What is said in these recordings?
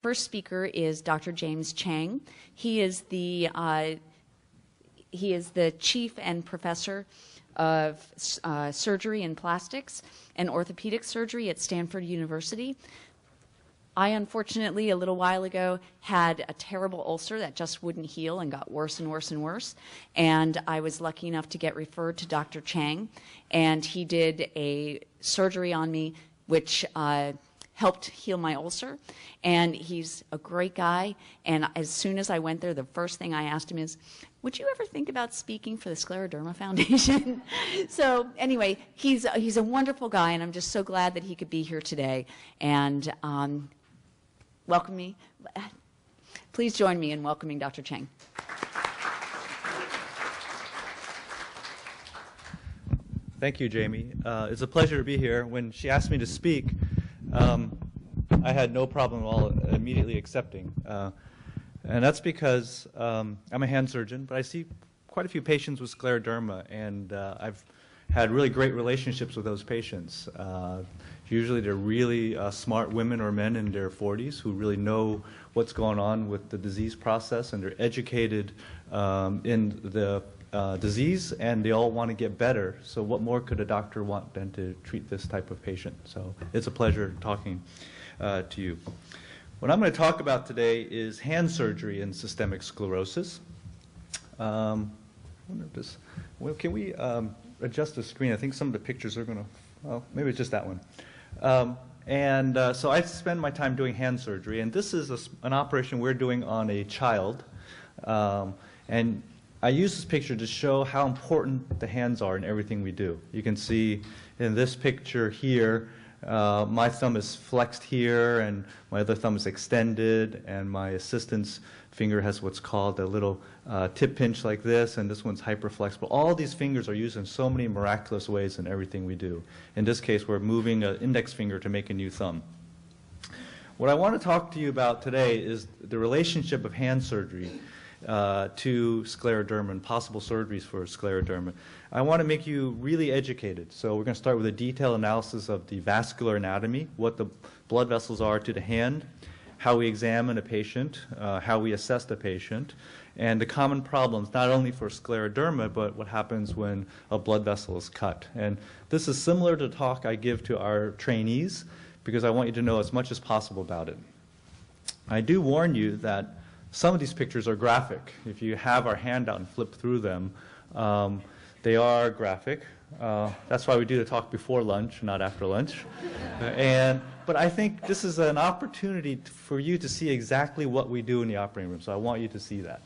first speaker is Dr. James Chung. He is the chief and professor of surgery and plastics and orthopedic surgery at Stanford University. I, unfortunately, a little while ago, had a terrible ulcer that just wouldn't heal and got worse and worse and worse. And I was lucky enough to get referred to Dr. Chung, and he did a surgery on me, which helped heal my ulcer. And he's a great guy. And as soon as I went there, the first thing I asked him is, would you ever think about speaking for the Scleroderma Foundation? So anyway, he's a wonderful guy, and I'm just so glad that he could be here today. And welcome me. Please join me in welcoming Dr. Chung. Thank you, Jamie. It's a pleasure to be here. When she asked me to speak, I had no problem at all immediately accepting. And that's because I'm a hand surgeon, but I see quite a few patients with scleroderma, and I've had really great relationships with those patients. Usually they're really smart women or men in their 40s who really know what's going on with the disease process, and they're educated in the disease, and they all want to get better. So what more could a doctor want than to treat this type of patient? So it's a pleasure talking to you. What I'm going to talk about today is hand surgery in systemic sclerosis. I wonder if this, well, can we adjust the screen? I think some of the pictures are going to, well, maybe it's just that one. So I spend my time doing hand surgery, and this is an operation we're doing on a child. And I use this picture to show how important the hands are in everything we do. You can see in this picture here, my thumb is flexed here, and my other thumb is extended, and my assistant's finger has what's called a little tip pinch like this, and this one's hyperflexible. All these fingers are used in so many miraculous ways in everything we do. In this case, we're moving an index finger to make a new thumb. What I want to talk to you about today is the relationship of hand surgery to scleroderma and possible surgeries for scleroderma. I want to make you really educated. So we're going to start with a detailed analysis of the vascular anatomy, what the blood vessels are to the hand, how we examine a patient, how we assess the patient, and the common problems, not only for scleroderma, but what happens when a blood vessel is cut. And this is similar to the talk I give to our trainees, because I want you to know as much as possible about it. I do warn you that some of these pictures are graphic. If you have our handout and flip through them, they are graphic. That's why we do the talk before lunch, not after lunch. But I think this is an opportunity for you to see exactly what we do in the operating room, so I want you to see that.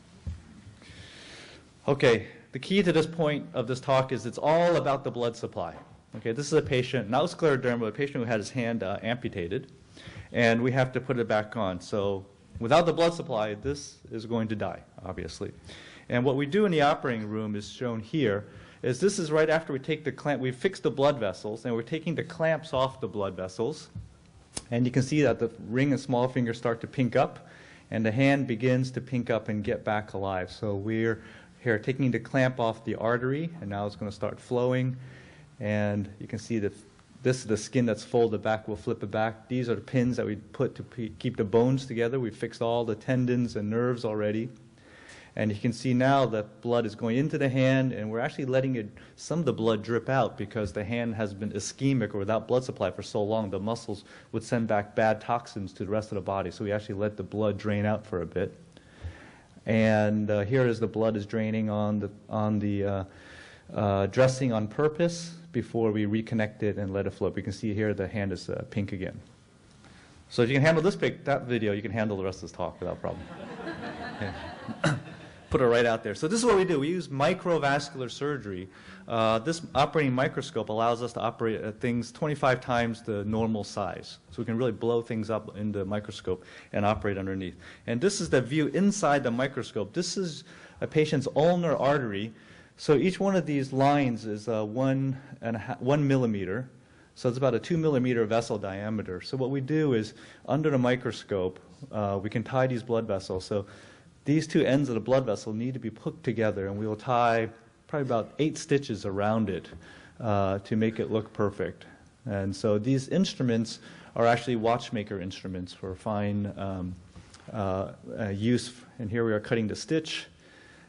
Okay, the key to this point of this talk is it's all about the blood supply. Okay, this is a patient, not with scleroderma, but a patient who had his hand amputated, and we have to put it back on. So without the blood supply, this is going to die, obviously. And what we do in the operating room is shown here, is this is right after we take the clamp, we fix the blood vessels, and we're taking the clamps off the blood vessels. And you can see that the ring and small finger start to pink up, and the hand begins to pink up and get back alive. So we're here taking the clamp off the artery, and now it's going to start flowing. And you can see that this is the skin that's folded back. We'll flip it back. These are the pins that we put to keep the bones together. We've fixed all the tendons and nerves already. And you can see now that blood is going into the hand, and we're actually letting some of the blood drip out because the hand has been ischemic or without blood supply for so long, the muscles would send back bad toxins to the rest of the body. So we actually let the blood drain out for a bit. And here is the blood is draining on the dressing on purpose before we reconnect it and let it flow. You can see here the hand is pink again. So if you can handle that video, you can handle the rest of this talk without problem. Okay. Put it right out there. So this is what we do. We use microvascular surgery. This operating microscope allows us to operate at things 25 times the normal size. So we can really blow things up in the microscope and operate underneath. And this is the view inside the microscope. This is a patient's ulnar artery. So each one of these lines is 1 millimeter. So it's about a 2 millimeter vessel diameter. So what we do is, under the microscope, we can tie these blood vessels. So these two ends of the blood vessel need to be put together, and we will tie probably about 8 stitches around it to make it look perfect. And so these instruments are actually watchmaker instruments for fine use. And here we are cutting the stitch.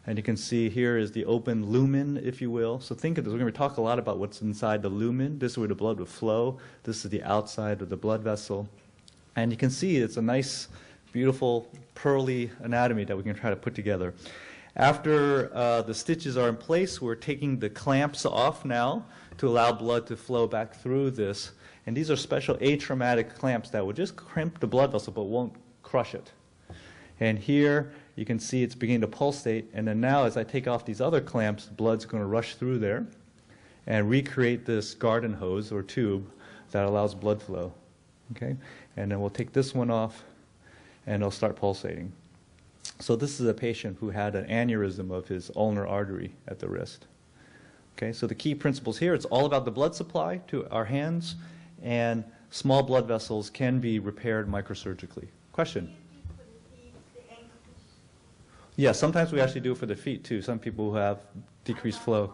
And you can see here is the open lumen, if you will. So think of this. We're going to talk a lot about what's inside the lumen. This is where the blood would flow. This is the outside of the blood vessel. And you can see it's a nice, beautiful, pearly anatomy that we can try to put together. After the stitches are in place, we're taking the clamps off now to allow blood to flow back through this. And these are special atraumatic clamps that will just crimp the blood vessel but won't crush it. And here you can see it's beginning to pulsate. And then now as I take off these other clamps, blood's going to rush through there and recreate this garden hose or tube that allows blood flow. Okay? And then we'll take this one off and it'll start pulsating. So this is a patient who had an aneurysm of his ulnar artery at the wrist. Okay, so the key principles here, it's all about the blood supply to our hands, and small blood vessels can be repaired microsurgically. Question? Yeah, sometimes we actually do it for the feet too. Some people who have decreased flow.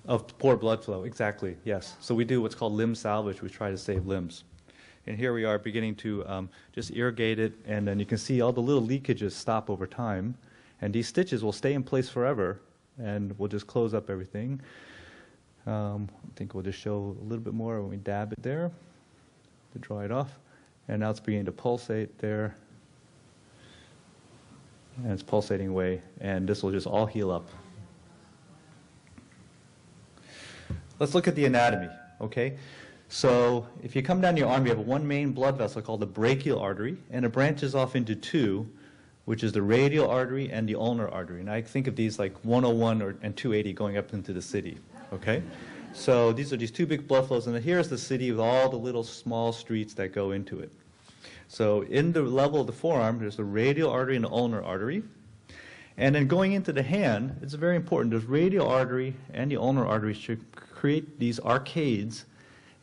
Of poor blood flow, exactly, yes. So we do what's called limb salvage. We try to save limbs. And here we are beginning to just irrigate it, and then you can see all the little leakages stop over time. And these stitches will stay in place forever, and we'll just close up everything. I think we'll just show a little bit more when we dab it there to dry it off. And now it's beginning to pulsate there. And it's pulsating away, and this will just all heal up. Let's look at the anatomy, okay? So if you come down your arm, you have one main blood vessel called the brachial artery, and it branches off into two, which is the radial artery and the ulnar artery. And I think of these like 101 and 280 going up into the city, okay? So these are these two big blood flows, and then here's the city with all the little small streets that go into it. So in the level of the forearm, there's the radial artery and the ulnar artery. And then going into the hand, it's very important. The radial artery and the ulnar artery should create these arcades.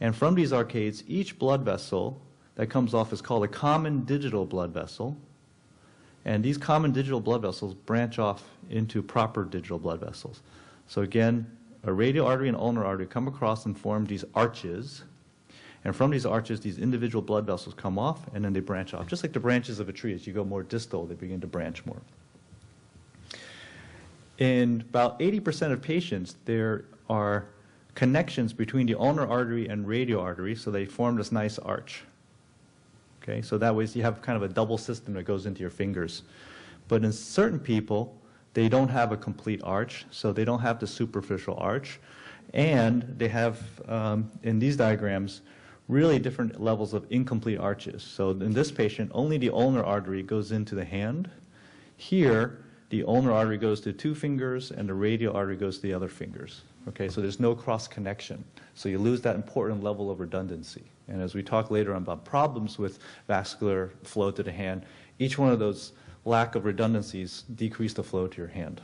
And from these arcades, each blood vessel that comes off is called a common digital blood vessel. And these common digital blood vessels branch off into proper digital blood vessels. So again, a radial artery and ulnar artery come across and form these arches. And from these arches, these individual blood vessels come off, and then they branch off. Just like the branches of a tree, as you go more distal, they begin to branch more. In about 80% of patients, there are connections between the ulnar artery and radial artery, so they form this nice arch. Okay, so that way you have kind of a double system that goes into your fingers. But in certain people, they don't have a complete arch, so they don't have the superficial arch. And they have, in these diagrams, really different levels of incomplete arches. So in this patient, only the ulnar artery goes into the hand. Here, the ulnar artery goes to two fingers, and the radial artery goes to the other fingers. Okay, so there's no cross connection. So you lose that important level of redundancy. And as we talk later on about problems with vascular flow to the hand, each one of those lack of redundancies decrease the flow to your hand.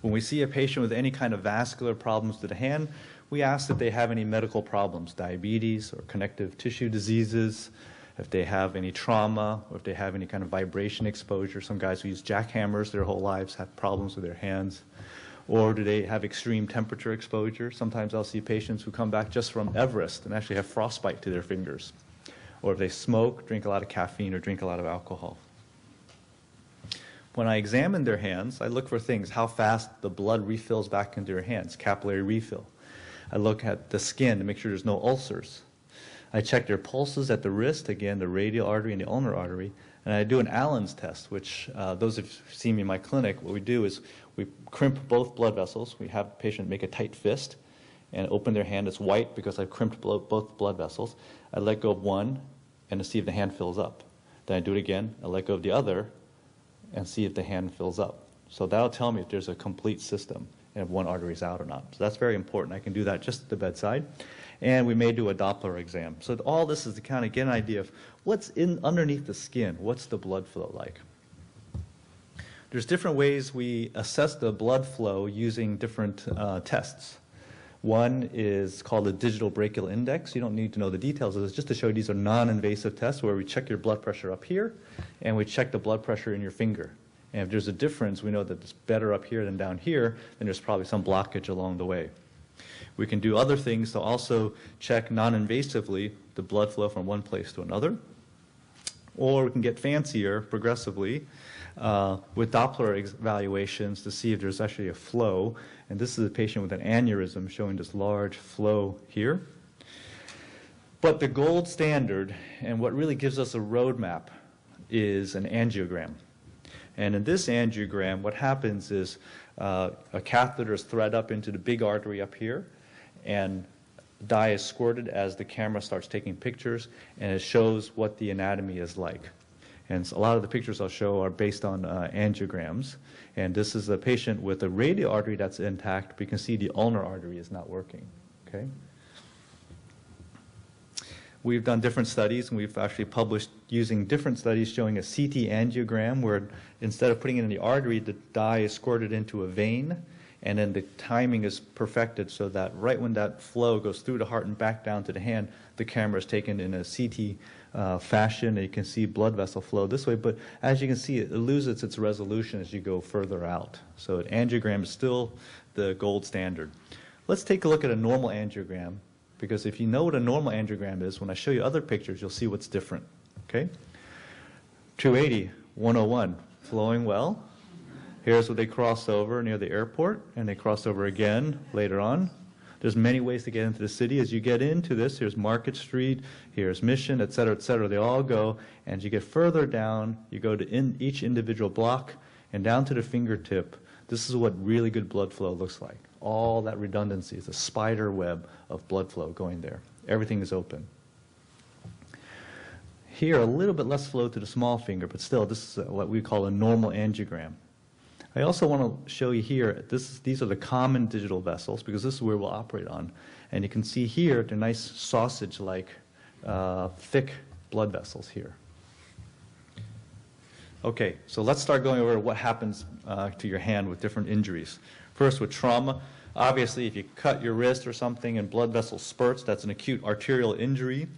When we see a patient with any kind of vascular problems to the hand, we ask if they have any medical problems, diabetes or connective tissue diseases, if they have any trauma, or if they have any kind of vibration exposure. Some guys who use jackhammers their whole lives have problems with their hands. Or do they have extreme temperature exposure? Sometimes I'll see patients who come back just from Everest and actually have frostbite to their fingers. Or if they smoke, drink a lot of caffeine, or drink a lot of alcohol. When I examine their hands, I look for things, how fast the blood refills back into their hands, capillary refill. I look at the skin to make sure there's no ulcers. I check their pulses at the wrist, again, the radial artery and the ulnar artery, and I do an Allen's test, which those who've seen me in my clinic, what we do is we crimp both blood vessels. We have the patient make a tight fist and open their hand. It's white because I've crimped both blood vessels. I let go of one and to see if the hand fills up. Then I do it again. I let go of the other and see if the hand fills up. So that'll tell me if there's a complete system and if one artery is out or not. So that's very important. I can do that just at the bedside. And we may do a Doppler exam. So all this is to kind of get an idea of what's underneath the skin. What's the blood flow like? There's different ways we assess the blood flow using different tests. One is called the digital brachial index. You don't need to know the details of this, just to show you these are non-invasive tests where we check your blood pressure up here and we check the blood pressure in your finger. And if there's a difference, we know that it's better up here than down here, then there's probably some blockage along the way. We can do other things to also check non-invasively the blood flow from one place to another. Or we can get fancier progressively with Doppler evaluations to see if there's actually a flow. And this is a patient with an aneurysm showing this large flow here. But the gold standard, and what really gives us a roadmap, is an angiogram. And in this angiogram, what happens is a catheter is thread up into the big artery up here, and dye is squirted as the camera starts taking pictures, and it shows what the anatomy is like. And so a lot of the pictures I'll show are based on angiograms. And this is a patient with a radial artery that's intact, but you can see the ulnar artery is not working. Okay? We've done different studies, and we've actually published using different studies showing a CT angiogram where instead of putting it in the artery, the dye is squirted into a vein, and then the timing is perfected so that right when that flow goes through the heart and back down to the hand, the camera is taken in a CT fashion, and you can see blood vessel flow this way. But as you can see, it loses its resolution as you go further out. So an angiogram is still the gold standard. Let's take a look at a normal angiogram, because if you know what a normal angiogram is, when I show you other pictures, you'll see what's different. Okay? 280, 101, flowing well. Here's where they cross over near the airport, and they cross over again later on. There's many ways to get into the city. As you get into this, here's Market Street, here's Mission, et cetera, et cetera. They all go, and as you get further down, you go to each individual block and down to the fingertip. This is what really good blood flow looks like. All that redundancy is a spider web of blood flow going there. Everything is open. Here, a little bit less flow to the small finger, but still, this is what we call a normal angiogram. I also want to show you here, these are the common digital vessels, because this is where we'll operate on. And you can see here, they're nice sausage-like, thick blood vessels here. Okay, so let's start going over what happens to your hand with different injuries. First, with trauma, obviously, if you cut your wrist or something and blood vessel spurts, that's an acute arterial injury.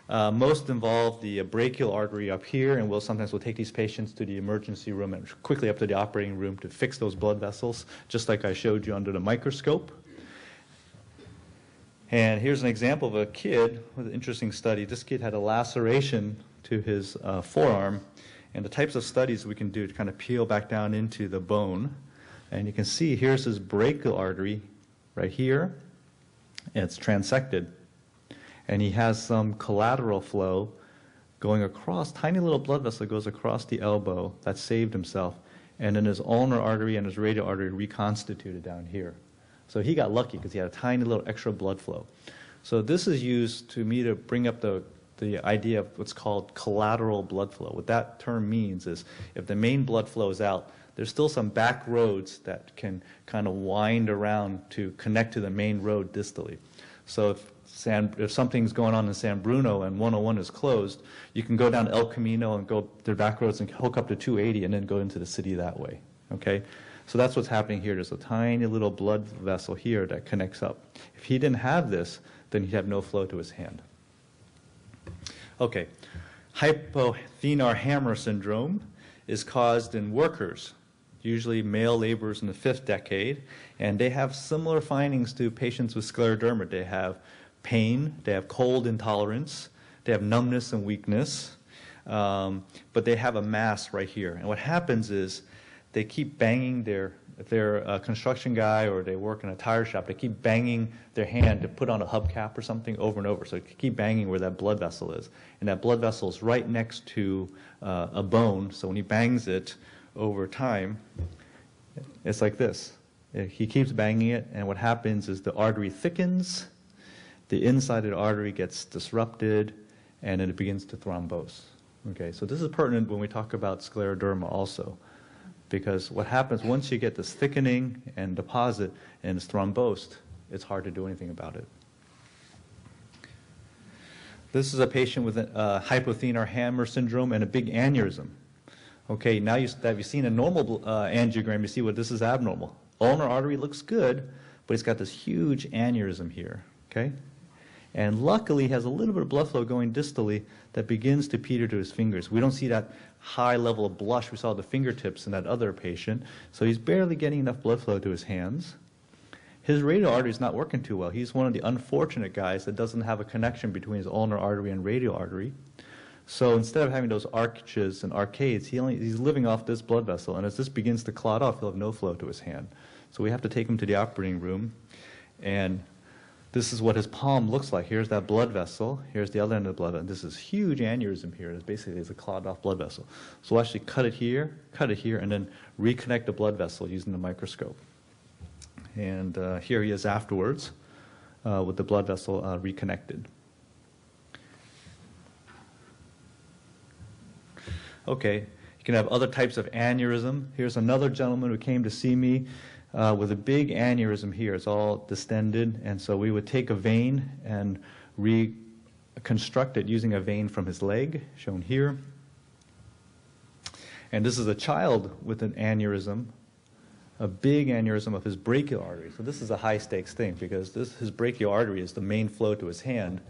Most involve the brachial artery up here, and sometimes we'll take these patients to the emergency room and quickly up to the operating room to fix those blood vessels, just like I showed you under the microscope. And here's an example of a kid with an interesting study. This kid had a laceration to his forearm, and the types of studies we can do to kind of peel back down into the bone. And you can see here's his brachial artery right here, and it's transected. And he has some collateral flow going across, tiny little blood vessel goes across the elbow that saved himself, and then his ulnar artery and his radial artery reconstituted down here. So he got lucky because he had a tiny little extra blood flow. So this is used to bring up the idea of what's called collateral blood flow. What that term means is if the main blood flow is out, there's still some back roads that can kind of wind around to connect to the main road distally. So if something's going on in San Bruno and 101 is closed, you can go down El Camino and go the back roads and hook up to 280 and then go into the city that way. Okay? So that's what's happening here. There's a tiny little blood vessel here that connects up. If he didn't have this, then he'd have no flow to his hand. Okay. Hypothenar-Hammer syndrome is caused in workers, usually male laborers in the 5th decade, and they have similar findings to patients with scleroderma. They have pain, they have cold intolerance, they have numbness and weakness, but they have a mass right here. And what happens is they keep banging if they're a construction guy or they work in a tire shop, they keep banging their hand to put on a hubcap or something over and over. So they keep banging where that blood vessel is. And that blood vessel is right next to a bone, so when he bangs it over time, it's like this. He keeps banging it, and what happens is the artery thickens, the inside of the artery gets disrupted, and then it begins to thrombose. Okay, so this is pertinent when we talk about scleroderma also, because what happens once you get this thickening and deposit and it's thrombosed, it's hard to do anything about it. This is a patient with hypothenar-Hammer syndrome and a big aneurysm. Okay, now that you've seen a normal angiogram, you see what this is abnormal. Ulnar artery looks good, but it's got this huge aneurysm here, okay? And luckily, he has a little bit of blood flow going distally that begins to peter to his fingers. We don't see that high level of blush we saw at the fingertips in that other patient, so he's barely getting enough blood flow to his hands. his radial artery is not working too well. He's one of the unfortunate guys that doesn't have a connection between his ulnar artery and radial artery. So instead of having those arches and arcades, he's living off this blood vessel, and as this begins to clot off, he'll have no flow to his hand. So we have to take him to the operating room, and this is what his palm looks like. Here's that blood vessel. Here's the other end of the blood vessel. This is huge aneurysm here. It's basically a clogged off blood vessel. So we'll actually cut it here, and then reconnect the blood vessel using the microscope. And here he is afterwards with the blood vessel reconnected. Okay, you can have other types of aneurysm. Here's another gentleman who came to see me with a big aneurysm here. It's all distended, and so we would take a vein and reconstruct it using a vein from his leg, shown here. And this is a child with an aneurysm, a big aneurysm of his brachial artery. So this is a high-stakes thing because his brachial artery is the main flow to his hand.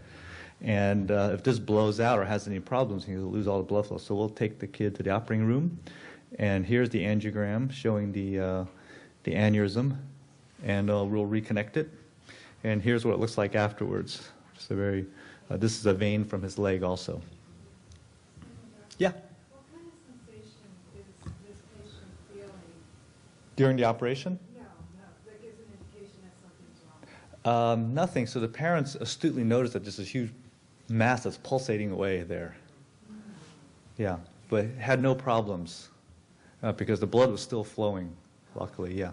And if this blows out or has any problems, he'll lose all the blood flow. So we'll take the kid to the operating room. And here's the angiogram showing the aneurysm. And we'll reconnect it. And here's what it looks like afterwards. Just a very, this is a vein from his leg also. Yeah? What kind of sensation is this patient feeling? During the operation? No, that gives an indication that something's wrong. Nothing. So the parents astutely noticed that just this huge mass that's pulsating away there. Yeah, but had no problems because the blood was still flowing, luckily, yeah.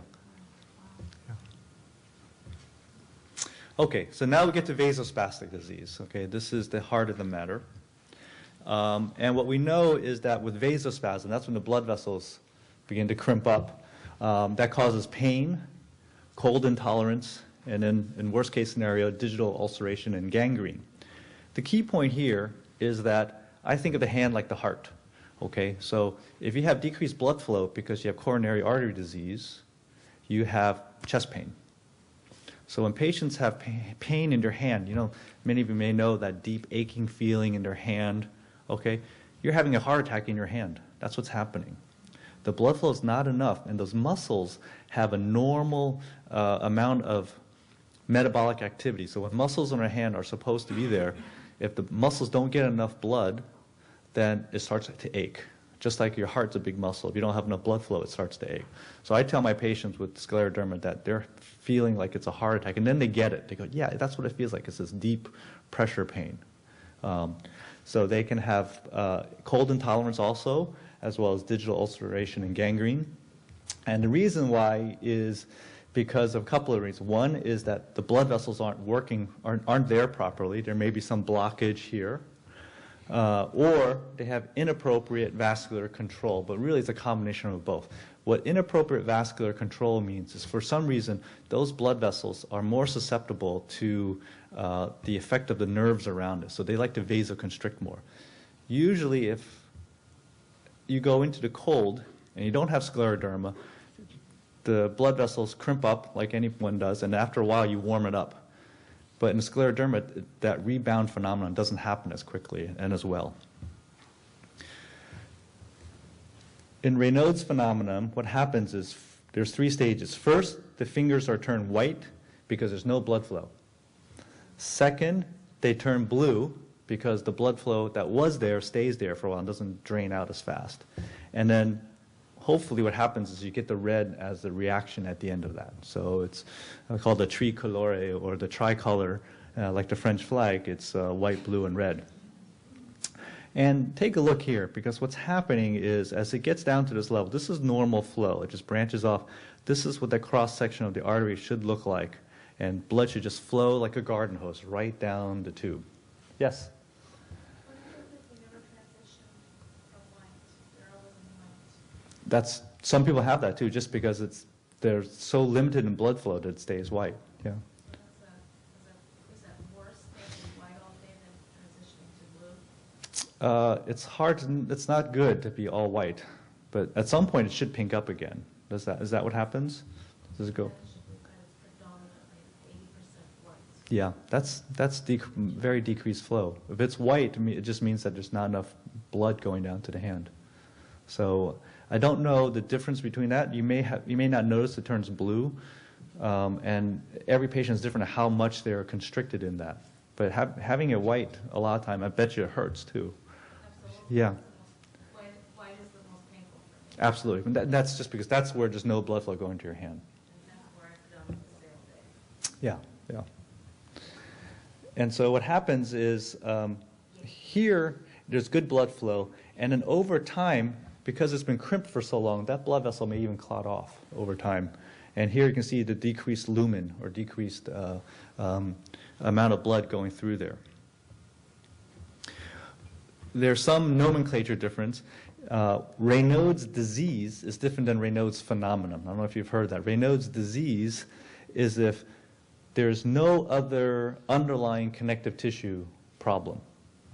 Okay, so now we get to vasospastic disease. Okay, this is the heart of the matter. And what we know is that with vasospasm, that's when the blood vessels begin to crimp up. That causes pain, cold intolerance, and in worst case scenario, digital ulceration and gangrene. The key point here is that I think of the hand like the heart. Okay, so if you have decreased blood flow because you have coronary artery disease, you have chest pain. So when patients have pain in their hand, you know, many of you may know that deep aching feeling in their hand, okay, you're having a heart attack in your hand. That's what's happening. The blood flow is not enough, and those muscles have a normal amount of metabolic activity. So when muscles in our hand are supposed to be there, if the muscles don't get enough blood, then it starts to ache. Just like your heart's a big muscle. If you don't have enough blood flow, it starts to ache. So I tell my patients with scleroderma that they're feeling like it's a heart attack, and then they get it. They go, yeah, that's what it feels like. It's this deep pressure pain. So they can have cold intolerance also, as well as digital ulceration and gangrene. And the reason why is because of a couple of reasons. One is that the blood vessels aren't there properly. There may be some blockage here. Or they have inappropriate vascular control, but really it's a combination of both. What inappropriate vascular control means is for some reason those blood vessels are more susceptible to the effect of the nerves around it, so they like to vasoconstrict more. Usually if you go into the cold and you don't have scleroderma, the blood vessels crimp up like anyone does, and after a while you warm it up. But in scleroderma, that rebound phenomenon doesn't happen as quickly and as well. In Raynaud's phenomenon, what happens is there's 3 stages. First, the fingers are turned white because there's no blood flow. Second, they turn blue because the blood flow that was there stays there for a while and doesn't drain out as fast. And then hopefully what happens is you get the red as the reaction at the end of that. So it's called the tricolore or the tricolor, like the French flag. It's white, blue, and red. And take a look here, because what's happening is as it gets down to this level, this is normal flow. It just branches off. This is what the cross-section of the artery should look like. And blood should just flow like a garden hose right down the tube. Yes? Some people have that too, just because they're so limited in blood flow that it stays white. Yeah. Is that worse than white all day than transitioning to blue? It's not good to be all white, but at some point it should pink up again. Is that what happens? Does it go? Yeah, that's very decreased flow. If it's white, it just means that there's not enough blood going down to the hand. So I don't know the difference between that. You may not notice it turns blue And every patient is different in how much they're constricted in that. But having it white, a lot of time, I bet you it hurts too. Absolutely. Yeah, White is the most painful for me. absolutely. And that's just because that's where there's no blood flow going to your hand. And that's where I've done the same day. Yeah, yeah. And so what happens is here there's good blood flow, and then over time, because it's been crimped for so long, that blood vessel may even clot off over time. And here you can see the decreased lumen, or decreased amount of blood going through there. There's some nomenclature difference. Raynaud's disease is different than Raynaud's phenomenon. I don't know if you've heard that. Raynaud's disease is if there's no other underlying connective tissue problem.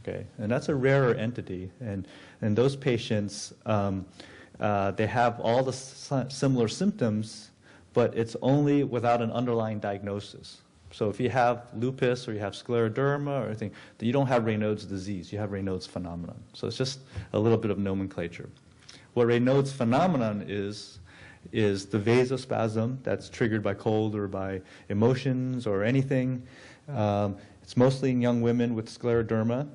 Okay, and that's a rarer entity, and those patients, they have all the similar symptoms, but it's only without an underlying diagnosis. So if you have lupus or you have scleroderma or anything, you don't have Raynaud's disease, you have Raynaud's phenomenon. So it's just a little bit of nomenclature. What Raynaud's phenomenon is the vasospasm that's triggered by cold or by emotions or anything. It's mostly in young women with scleroderma.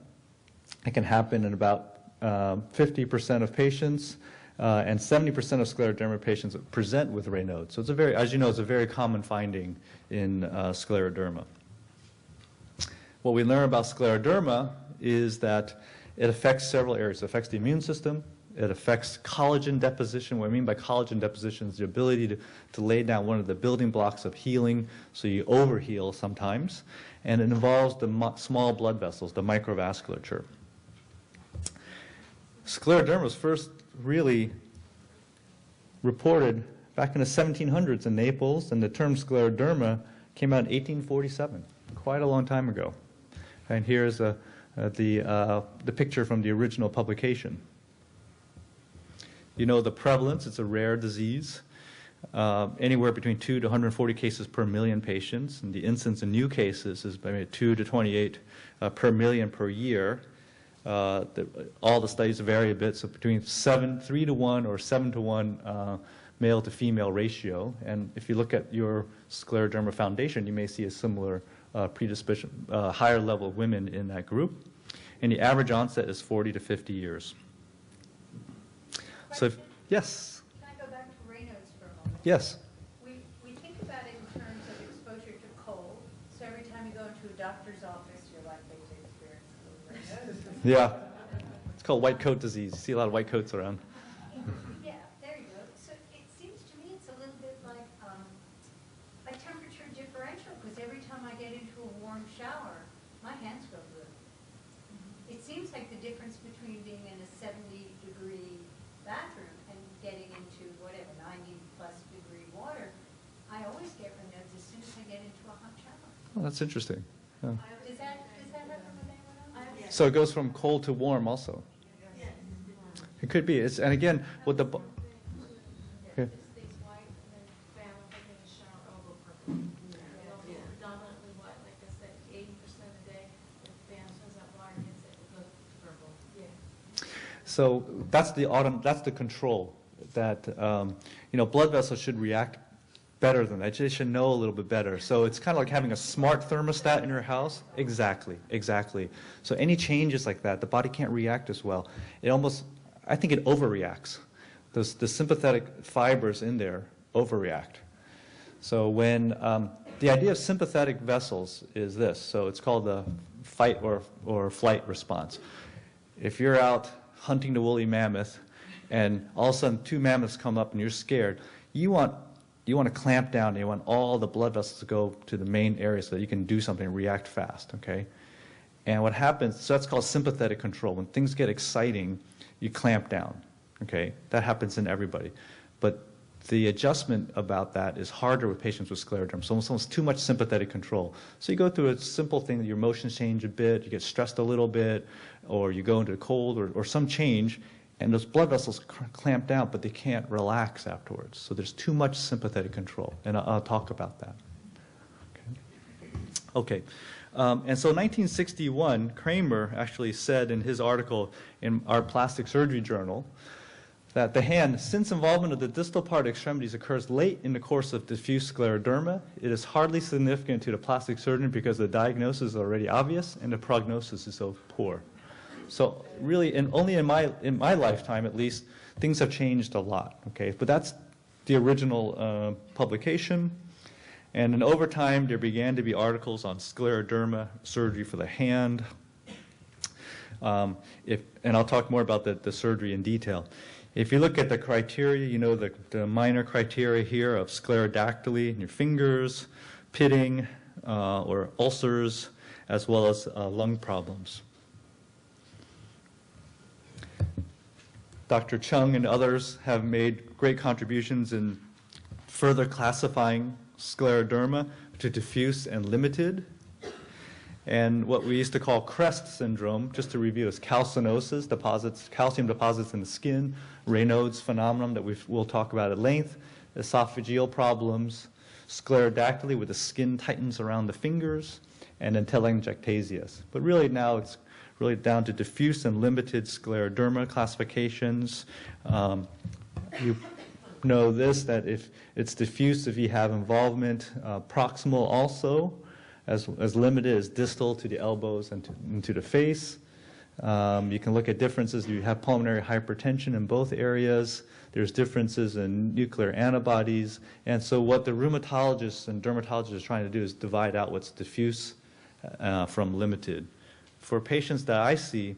It can happen in about 50% of patients, and 70% of scleroderma patients present with Raynaud's. So it's as you know, it's a very common finding in scleroderma. What we learn about scleroderma is that it affects several areas. It affects the immune system. It affects collagen deposition. What I mean by collagen deposition is the ability to lay down one of the building blocks of healing, so you overheal sometimes. And it involves the small blood vessels, the microvasculature. Scleroderma was first really reported back in the 1700s in Naples, and the term scleroderma came out in 1847, quite a long time ago. And here's the picture from the original publication. You know the prevalence, it's a rare disease, anywhere between 2 to 140 cases per million patients, and the incidence in new cases is maybe 2 to 28 per million per year. All the studies vary a bit, so between 3 to 1 or 7 to 1 male to female ratio. And if you look at your Scleroderma Foundation, you may see a similar predisposition, higher level of women in that group. And the average onset is 40 to 50 years. So, yes, Can I go back to Raynaud's for a moment? yes. We think about it in terms of exposure to cold. So every time you go into a doctor's office, you're likely to experience a little Raynaud's. Yeah. It's called white coat disease. You see a lot of white coats around. Yeah, there you go. So it seems to me it's a little bit like a temperature differential, because every time I get into a warm shower, my hands go blue. It seems like the difference between being in a 70-degree bathroom and getting into whatever 90-plus degree water, I always get Raynaud's as soon as I get into a hot shower. Oh, that's interesting. Yeah. Does that happen with anyone else? So it goes from cold to warm also. It could be. And again, what the... Okay. It stays white and then bam, if I take a shower, I'll go purple. It'll be predominantly white, like I said, 80% a day. If bam, as soon as that water hits it, it'll go purple. Yeah. So that's the control that, blood vessels should react better than that. They should know a little bit better. So it's kind of like having a smart thermostat in your house. Exactly. So any changes like that, the body can't react as well. I think it overreacts. The sympathetic fibers in there overreact. So when, the idea of sympathetic vessels is this. So it's called the fight or flight response. If you're out hunting the woolly mammoth and all of a sudden 2 mammoths come up and you're scared, you want to clamp down, you want all the blood vessels to go to the main area so that you can do something and react fast, okay? And what happens, so that's called sympathetic control. When things get exciting, you clamp down, okay? That happens in everybody. But the adjustment about that is harder with patients with scleroderma. So almost too much sympathetic control. So you go through a simple thing that your emotions change a bit, you get stressed a little bit, or you go into cold or some change, and those blood vessels clamp down, but they can't relax afterwards. So there's too much sympathetic control, and I'll talk about that. Okay. And so in 1961, Kramer actually said in his article in our plastic surgery journal that the hand, since involvement of the distal part extremities occurs late in the course of diffuse scleroderma, it is hardly significant to the plastic surgeon because the diagnosis is already obvious and the prognosis is so poor. So really, only in my lifetime at least, things have changed a lot. Okay, but that's the original publication. And then over time, there began to be articles on scleroderma surgery for the hand. And I'll talk more about the surgery in detail. If you look at the criteria, you know the minor criteria here of sclerodactyly in your fingers, pitting or ulcers, as well as lung problems. Dr. Chung and others have made great contributions in further classifying scleroderma to diffuse and limited. And what we used to call CREST syndrome, just to review, is calcinosis, calcium deposits in the skin, Raynaud's phenomenon that we'll talk about at length, esophageal problems, sclerodactyly where the skin tightens around the fingers, and then telangiectasias. But really now it's really down to diffuse and limited scleroderma classifications. You know this, that if it's diffuse, if you have involvement, proximal also, as limited as distal to the elbows and to the face. You can look at differences. You have pulmonary hypertension in both areas. There's differences in nuclear antibodies. And so what the rheumatologists and dermatologists are trying to do is divide out what's diffuse from limited. For patients that I see,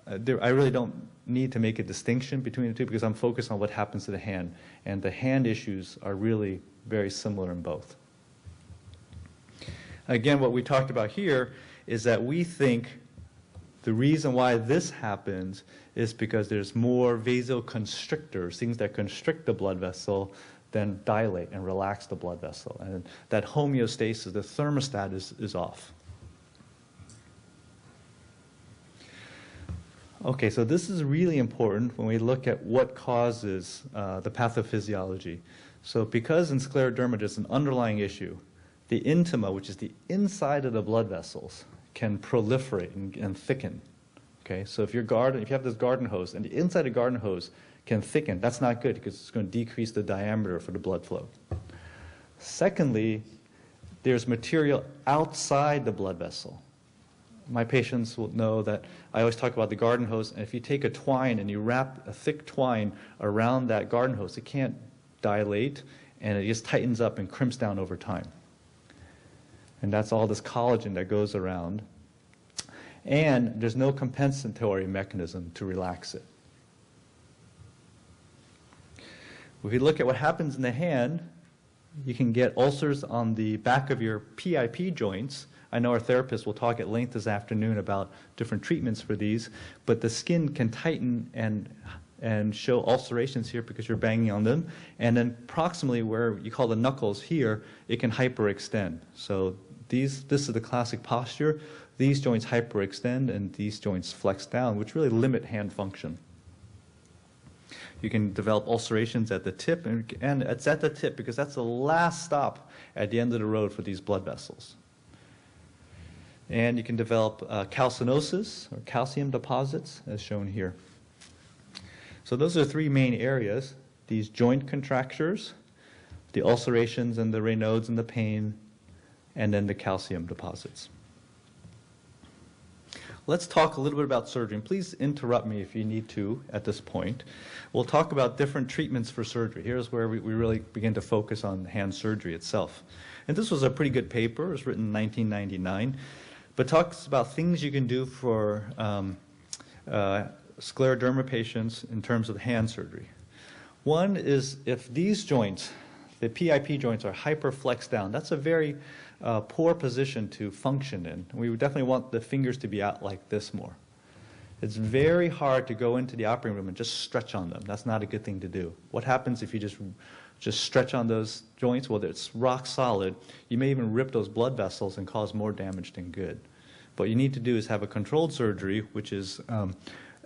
I really don't need to make a distinction between the two because I'm focused on what happens to the hand. And the hand issues are really very similar in both. Again, what we talked about here is that we think the reason why this happens is because there's more vasoconstrictors, things that constrict the blood vessel, than dilate and relax the blood vessel. And that homeostasis, the thermostat is off. Okay, so this is really important when we look at what causes the pathophysiology. So because in scleroderma there's an underlying issue, the intima, which is the inside of the blood vessels, can proliferate and thicken. Okay, so if you have this garden hose and the inside of the garden hose can thicken, that's not good because it's going to decrease the diameter for the blood flow. Secondly, there's material outside the blood vessel. My patients will know that I always talk about the garden hose, and if you take a twine and you wrap a thick twine around that garden hose, it can't dilate and it just tightens up and crimps down over time. And that's all this collagen that goes around. And there's no compensatory mechanism to relax it. If you look at what happens in the hand, you can get ulcers on the back of your PIP joints. I know our therapists will talk at length this afternoon about different treatments for these, but the skin can tighten and show ulcerations here because you're banging on them. And then proximally, where you call the knuckles here, it can hyperextend. So this is the classic posture. These joints hyperextend and these joints flex down, which really limit hand function. You can develop ulcerations at the tip, and it's at the tip because that's the last stop at the end of the road for these blood vessels. And you can develop calcinosis, or calcium deposits, as shown here. So those are three main areas: these joint contractures, the ulcerations and the Raynaud's and the pain, and then the calcium deposits. Let's talk a little bit about surgery. And please interrupt me if you need to at this point. We'll talk about different treatments for surgery. Here's where we really begin to focus on hand surgery itself. And this was a pretty good paper. It was written in 1999. But talks about things you can do for scleroderma patients in terms of hand surgery. One is if these joints, the PIP joints, are hyperflexed down, that's a very poor position to function in. We would definitely want the fingers to be out like this more. It's very hard to go into the operating room and just stretch on them. That's not a good thing to do. What happens if you just stretch on those joints? Well, it's rock solid. You may even rip those blood vessels and cause more damage than good. What you need to do is have a controlled surgery, which is an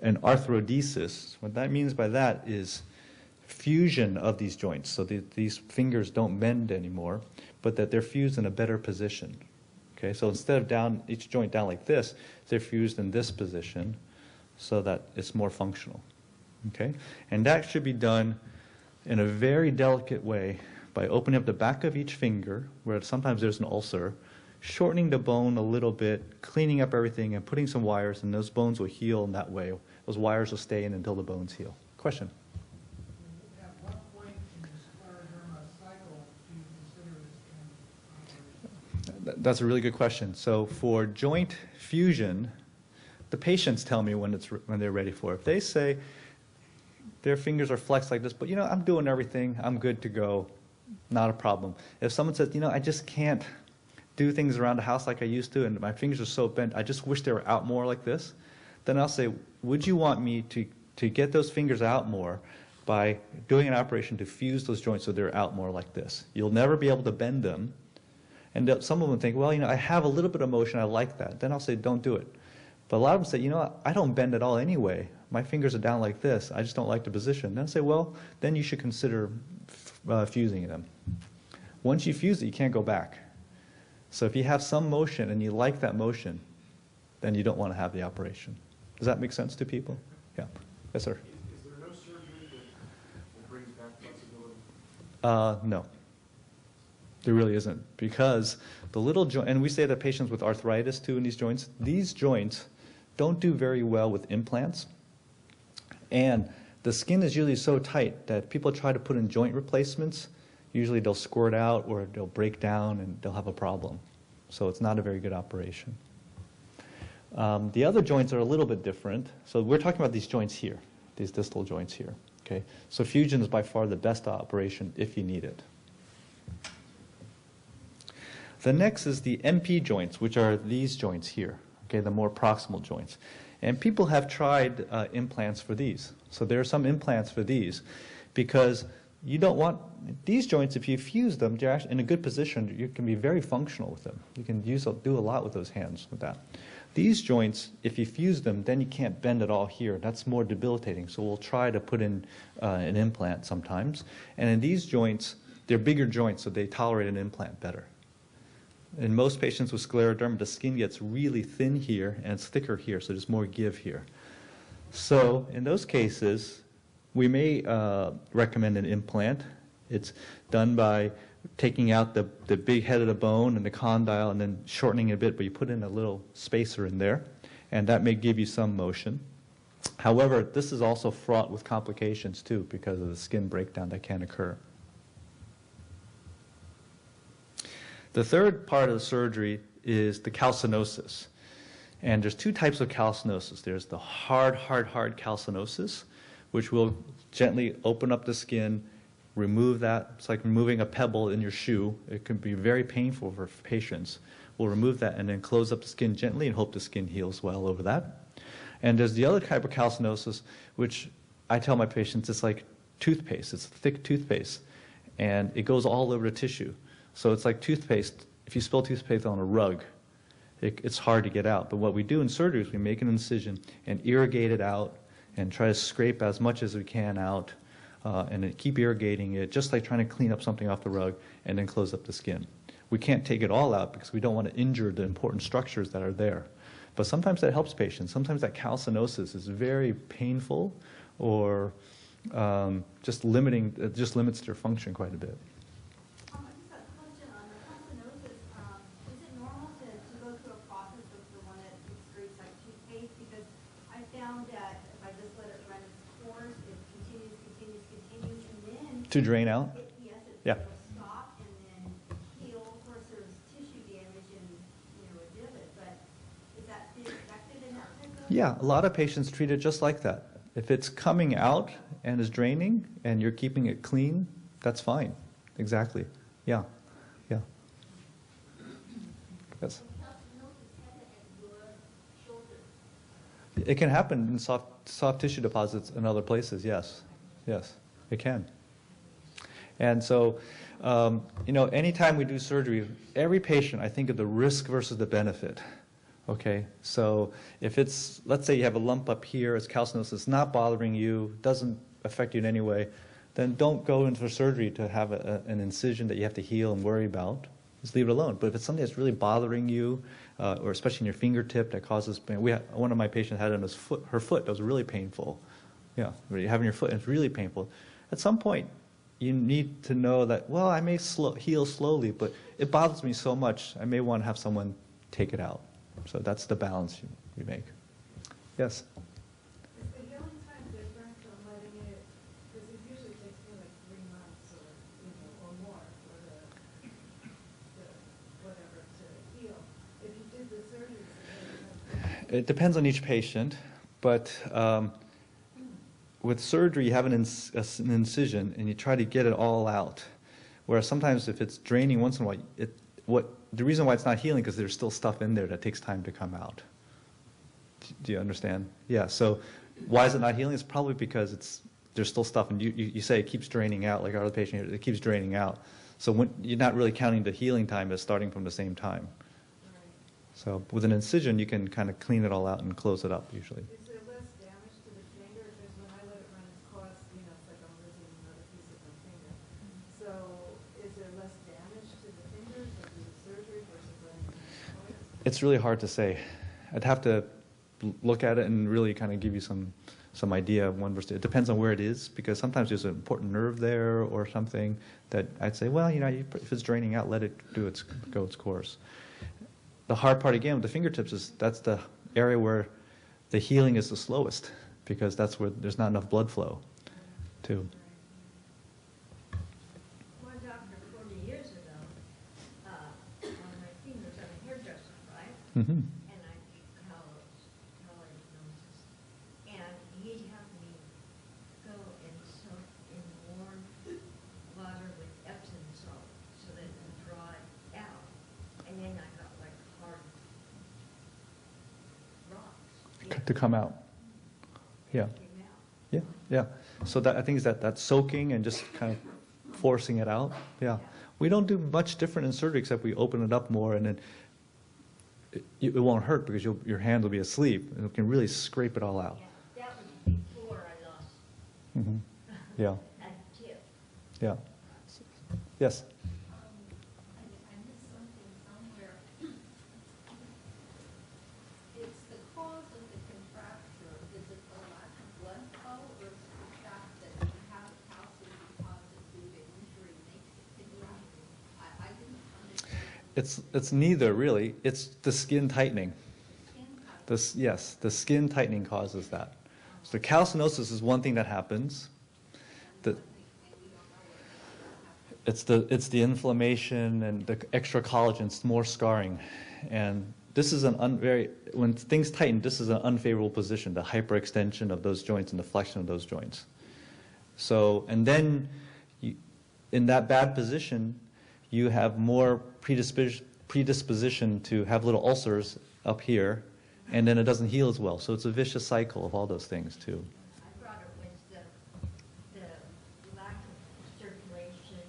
arthrodesis. What that means by that is fusion of these joints, so that these fingers don't bend anymore, but that they're fused in a better position. Okay, so instead of each joint down like this, they're fused in this position so that it's more functional. Okay? And that should be done in a very delicate way by opening up the back of each finger, where sometimes there's an ulcer, shortening the bone a little bit, cleaning up everything, and putting some wires, and those bones will heal in that way. Those wires will stay in until the bones heal. Question? At what point in the scleroderma cycle do you consider this kind of operation? That's a really good question. So for joint fusion, the patients tell me when they're ready for it. If they say their fingers are flexed like this, but I'm doing everything, I'm good to go, not a problem. If someone says, I just can't do things around the house like I used to, and my fingers are so bent, I just wish they were out more like this, then I'll say, would you want me to get those fingers out more by doing an operation to fuse those joints so they're out more like this? You'll never be able to bend them. And some of them think, well, I have a little bit of motion, I like that. Then I'll say, don't do it. But a lot of them say, I don't bend at all anyway. My fingers are down like this. I just don't like the position. Then I'll say, well, then you should consider fusing them. Once you fuse it, you can't go back. So if you have some motion and you like that motion, then you don't want to have the operation. Does that make sense to people? Yeah. Yes, sir. Is there no surgery that brings back flexibility? No. There really isn't, because the little joint, and we say that patients with arthritis too in these joints don't do very well with implants. And the skin is usually so tight that people try to put in joint replacements. Usually they'll squirt out or they'll break down and they'll have a problem. So it's not a very good operation. The other joints are a little bit different. So we're talking about these joints here, these distal joints here. Okay? So fusion is by far the best operation if you need it. The next is the MP joints, which are these joints here, okay, the more proximal joints. And people have tried implants for these. So there are some implants for these because you don't want these joints, if you fuse them, they're actually in a good position. You can be very functional with them. You can do a lot with those hands with that. These joints, if you fuse them, then you can't bend at all here. That's more debilitating. So we'll try to put in an implant sometimes. And in these joints, they're bigger joints, so they tolerate an implant better. In most patients with scleroderma, the skin gets really thin here and it's thicker here, so there's more give here. So in those cases, we may recommend an implant. It's done by taking out the big head of the bone and the condyle and then shortening it a bit, but you put in a little spacer in there, and that may give you some motion. However, this is also fraught with complications too because of the skin breakdown that can occur. The third part of the surgery is the calcinosis. And there's two types of calcinosis. There's the hard calcinosis, which will gently open up the skin, remove that. It's like removing a pebble in your shoe. It can be very painful for patients. We'll remove that and then close up the skin gently and hope the skin heals well over that. And there's the other type of calcinosis, which I tell my patients it's like toothpaste. It's thick toothpaste. And it goes all over the tissue. So it's like toothpaste. If you spill toothpaste on a rug, it's hard to get out. But what we do in surgery is we make an incision and irrigate it out and try to scrape as much as we can out and then keep irrigating it, just like trying to clean up something off the rug and then close up the skin. We can't take it all out because we don't want to injure the important structures that are there. But sometimes that helps patients. Sometimes that calcinosis is very painful or just limits their function quite a bit. To drain out? Yes, yeah. It'll stop and then heal. Of course, there's tissue damage and a divot, but is that effective in that type of? Yeah, a lot of patients treat it just like that. If it's coming out and is draining and you're keeping it clean, that's fine. Exactly. Yeah. Yeah. Yes. It can happen in soft tissue deposits in other places, yes. Yes, it can. And so, anytime we do surgery, every patient, I think of the risk versus the benefit. Okay, so if it's, let's say you have a lump up here, it's calcinosis, it's not bothering you, doesn't affect you in any way, then don't go in for surgery to have an incision that you have to heal and worry about. Just leave it alone. But if it's something that's really bothering you, or especially in your fingertip that causes pain, one of my patients had it on her foot that was really painful. Yeah, where you're having your foot and it's really painful. At some point, you need to know that, well, I may heal slowly, but it bothers me so much, I may want to have someone take it out. So that's the balance you make. Yes? Is the healing time different from letting it, because it usually takes me like 3 months or, or more for the whatever to heal. If you did the surgery, It depends on each patient, but with surgery, you have an incision and you try to get it all out. Whereas sometimes if it's draining once in a while, the reason why it's not healing because there's still stuff in there that takes time to come out. Do you understand? Yeah, so why is it not healing? It's probably because there's still stuff, and you say it keeps draining out, like our other patient here, it keeps draining out. So you're not really counting the healing time as starting from the same time. So with an incision, you can kind of clean it all out and close it up usually. is there less damage to the finger? Because when I let it run its course, it's like I'm losing another piece of my finger. So is there less damage to the fingers after the surgery versus letting it run its course? It's really hard to say. I'd have to look at it and really kind of give you some idea of one versus. It depends on where it is, because sometimes there's an important nerve there or something that I'd say, well, if it's draining out, let it go its course. The hard part again with the fingertips is that's the area where the healing is the slowest, because that's where there's not enough blood flow too. One doctor 40 years ago, one of my fingers, I'm a hairdresser, right? Mm-hmm. And I get coloradosis. And he'd have me go and soak in warm water with Epsom salt so that it would dry out. And then I got like hard rocks. To come out. Yeah. It came out. Yeah, yeah. So I think that soaking and just kind of forcing it out. Yeah. We don't do much different in surgery except we open it up more, and then it won't hurt because your hand will be asleep and it can really scrape it all out. Yeah, that was before I lost Mm-hmm. Yeah, that tip. yeah. Yes? I missed something somewhere. It's the cause of the contracture. Is it the lack of blood flow, or is it the fact that you have a calcium deposit due to injury makes it contract? I didn't understand. It's neither really. It's the skin tightening. Skin type. Yes, the skin tightening causes that. So calcinosis is one thing that happens. It's the inflammation and the extra collagen. It's more scarring, and this is when things tighten. This is an unfavorable position, the hyperextension of those joints and the flexion of those joints. So, and then in that bad position, you have more predisposition to have little ulcers up here, and then it doesn't heal as well. So it's a vicious cycle of all those things too. I thought it was the lack of circulation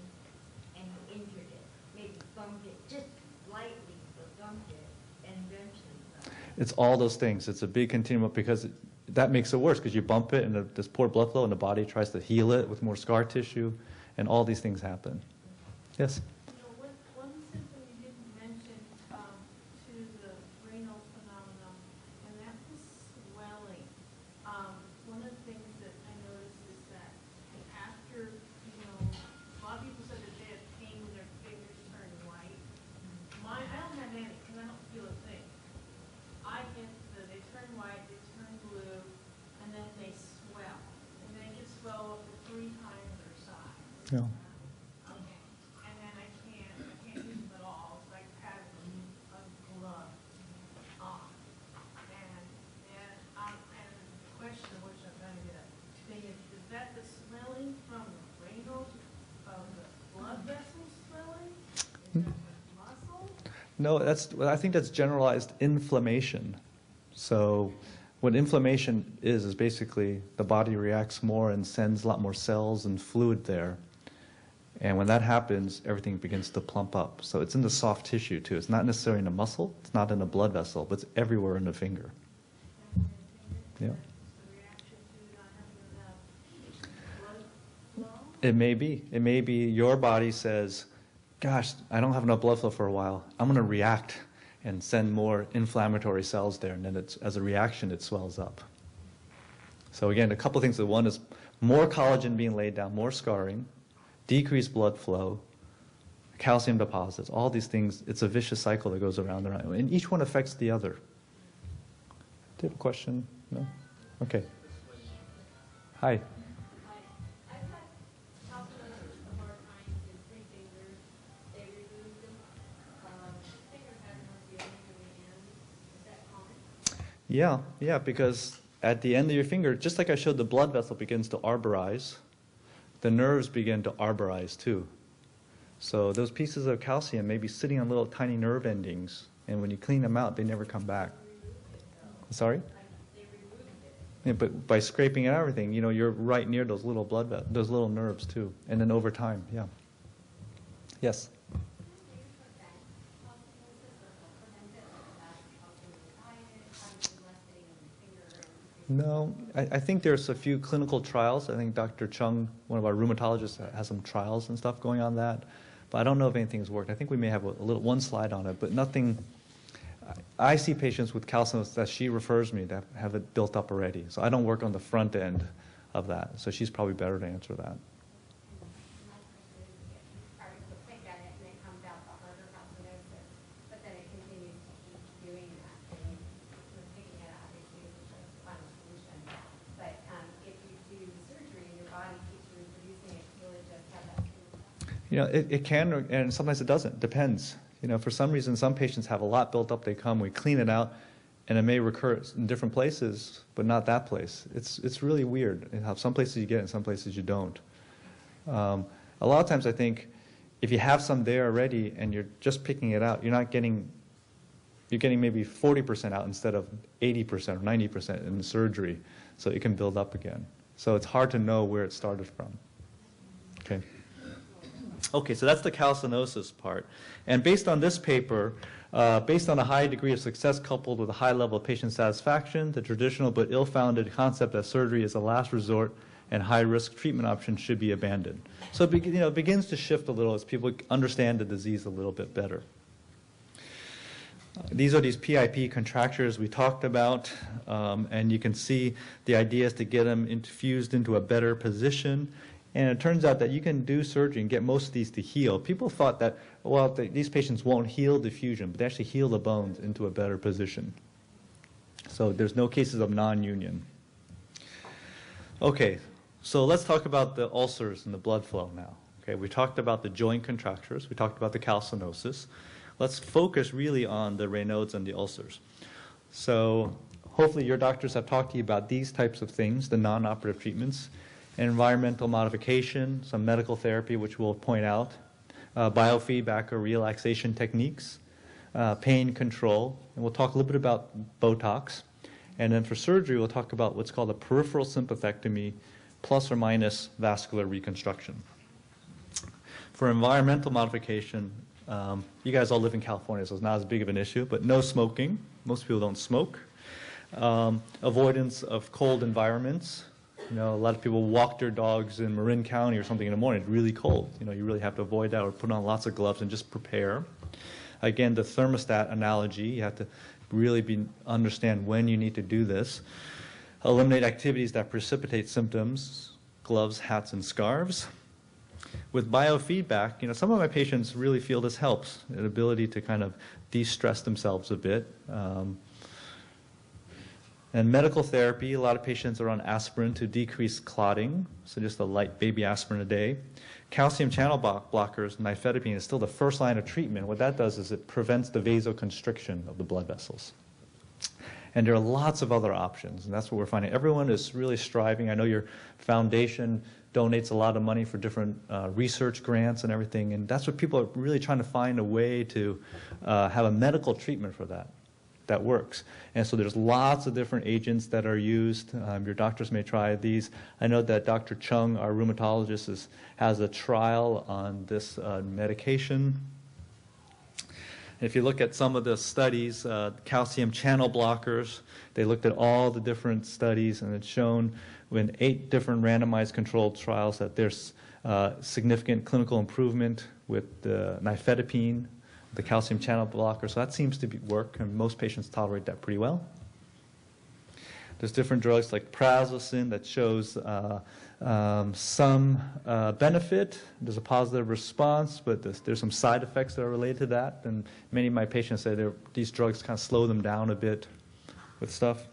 and you injured it. Maybe bumped it just lightly, but bumped it and eventually bumped it. It's all those things. It's a big continuum because that makes it worse because you bump it and there's poor blood flow and the body tries to heal it with more scar tissue, and all these things happen. Yes? One symptom you didn't mention to the renal phenomenon, and that was swelling. One of the things that I noticed is that after, a lot of people said that they have pain when their fingers turn white. Mine, I don't have any because I don't feel a thing. I get they turn white, they turn blue, and then they swell. And they just swell up to 3 times their size. Yeah. And then I can't use them at all. It's like having a glove on. And the question which I'm trying to get at, is that the swelling from the renal, of the blood vessels swelling? Is that the muscle? No, I think that's generalized inflammation. So what inflammation is basically the body reacts more and sends a lot more cells and fluid there. And when that happens, everything begins to plump up. So it's in the soft tissue too. It's not necessarily in the muscle, it's not in the blood vessel, but it's everywhere in the finger. Yeah. It may be. It may be your body says, gosh, I don't have enough blood flow for a while. I'm going to react and send more inflammatory cells there. And then as a reaction, it swells up. So again, a couple things. One is more collagen being laid down, more scarring, decreased blood flow, calcium deposits, all these things. It's a vicious cycle that goes around and around, and each one affects the other. Do you have a question? No? Okay. Hi. I've had calcinosis before trying to do 3 fingers. They removed them. Finger pattern was the only way in. Is that common? Yeah, because at the end of your finger, just like I showed, the blood vessel begins to arborize. The nerves begin to arborize too. So those pieces of calcium may be sitting on little tiny nerve endings, and when you clean them out, they never come back. Sorry? Yeah, but by scraping out everything, you're right near those little those little nerves too. And then over time, yeah. Yes? No, I think there's a few clinical trials. I think Dr. Chung, one of our rheumatologists, has some trials and stuff going on that. But I don't know if anything's worked. I think we may have one slide on it, but nothing. I see patients with calcinosis that she refers me that have it built up already. So I don't work on the front end of that. So she's probably better to answer that. It can, and sometimes it doesn't. Depends. For some reason, some patients have a lot built up. They come, we clean it out, and it may recur in different places, but not that place. It's really weird. Some places you get it, and some places you don't. A lot of times, I think, if you have some there already and you're just picking it out, you're getting maybe 40% out instead of 80% or 90% in the surgery, so it can build up again. So it's hard to know where it started from. Okay. Okay, so that's the calcinosis part. And based on this paper, based on a high degree of success coupled with a high level of patient satisfaction, the traditional but ill-founded concept that surgery is a last resort and high-risk treatment option should be abandoned. So it begins to shift a little as people understand the disease a little bit better. These are these PIP contractures we talked about, and you can see the idea is to get them infused into a better position. And it turns out that you can do surgery and get most of these to heal. People thought that, these patients won't heal diffusion, but they actually heal the bones into a better position. So there's no cases of non-union. Okay, so let's talk about the ulcers and the blood flow now. Okay, we talked about the joint contractures. We talked about the calcinosis. Let's focus really on the Raynaud's and the ulcers. So hopefully your doctors have talked to you about these types of things, the non-operative treatments. Environmental modification, some medical therapy, which we'll point out, biofeedback or relaxation techniques, pain control, and we'll talk a little bit about Botox. And then for surgery, we'll talk about what's called a peripheral sympathectomy plus or minus vascular reconstruction. For environmental modification, you guys all live in California, so it's not as big of an issue, but no smoking. Most people don't smoke. Avoidance of cold environments. A lot of people walk their dogs in Marin County or something in the morning. It's really cold. You really have to avoid that or put on lots of gloves and just prepare. Again, the thermostat analogy, you have to really understand when you need to do this. Eliminate activities that precipitate symptoms, gloves, hats, and scarves. With biofeedback, some of my patients really feel this helps, an ability to kind of de-stress themselves a bit. And medical therapy, a lot of patients are on aspirin to decrease clotting, so just a light baby aspirin a day. Calcium channel blockers, nifedipine, is still the first line of treatment. What that does is it prevents the vasoconstriction of the blood vessels. And there are lots of other options, and that's what we're finding. Everyone is really striving. I know your foundation donates a lot of money for different research grants and everything, and that's what people are really trying to find a way to have a medical treatment for that works. And so there's lots of different agents that are used. Your doctors may try these. I know that Dr. Chung, our rheumatologist, has a trial on this medication. If you look at some of the studies, calcium channel blockers, they looked at all the different studies, and it's shown in 8 different randomized controlled trials that there's significant clinical improvement with the nifedipine, the calcium channel blocker. So that seems to work, and most patients tolerate that pretty well. There's different drugs like prazosin that shows some benefit. There's a positive response, but there's some side effects that are related to that. And many of my patients say these drugs kind of slow them down a bit with stuff.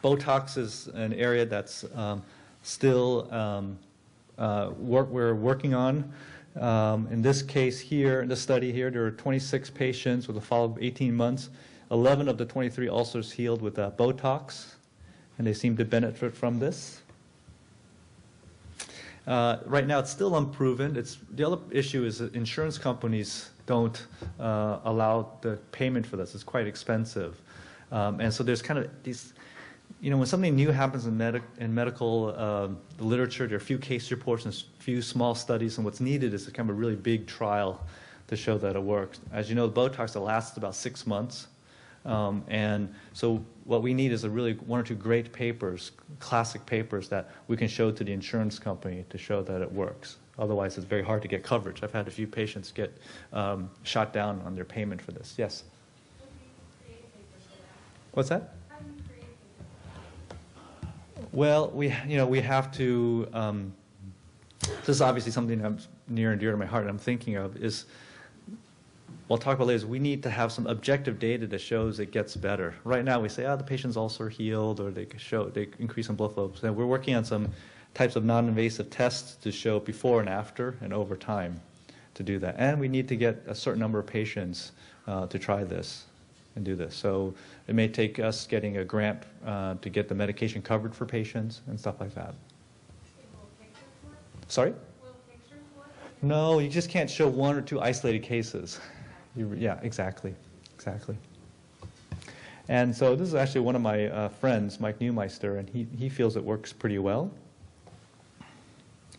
Botox is an area that's still we're working on. In this case here, in this study here, there were 26 patients with a follow-up of 18 months. 11 of the 23 ulcers healed with Botox, and they seem to benefit from this. Right now, it's still unproven. The other issue is that insurance companies don't allow the payment for this. It's quite expensive. And so there's kind of these, when something new happens in medical literature, there are a few case reports and a few small studies, and what's needed is kind of a really big trial to show that it works. As you know, Botox lasts about 6 months. And so what we need is really 1 or 2 great papers, classic papers that we can show to the insurance company to show that it works. Otherwise, it's very hard to get coverage. I've had a few patients get shot down on their payment for this. Yes? What's that? Well, we have to, this is obviously something that's near and dear to my heart and I'm thinking of, is, we'll talk about later, we need to have some objective data that shows it gets better. Right now we say, the patient's ulcer healed, or they increase in blood flow. So we're working on some types of non-invasive tests to show before and after and over time to do that. And we need to get a certain number of patients to try this and do this. So it may take us getting a grant to get the medication covered for patients and stuff like that. Sorry? No, you just can't show 1 or 2 isolated cases. Yeah, exactly. And so this is actually one of my friends, Mike Neumeister, and he feels it works pretty well.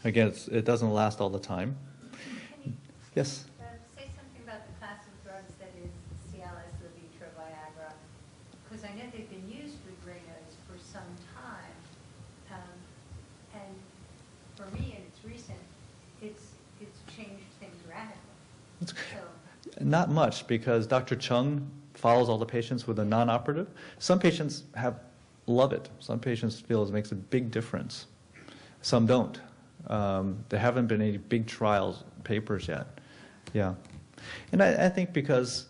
Again, it doesn't last all the time. Yes? Say something about the class of drugs that is Cialis, Levitra, Viagra, because I know they've been used with rheumatoids for some time, and for me, and it's recent, it's changed things radically. So, not much, because Dr. Chung follows all the patients with a non-operative. Some patients love it. Some patients feel it makes a big difference. Some don't. There haven't been any big trials, papers yet. Yeah. And I think because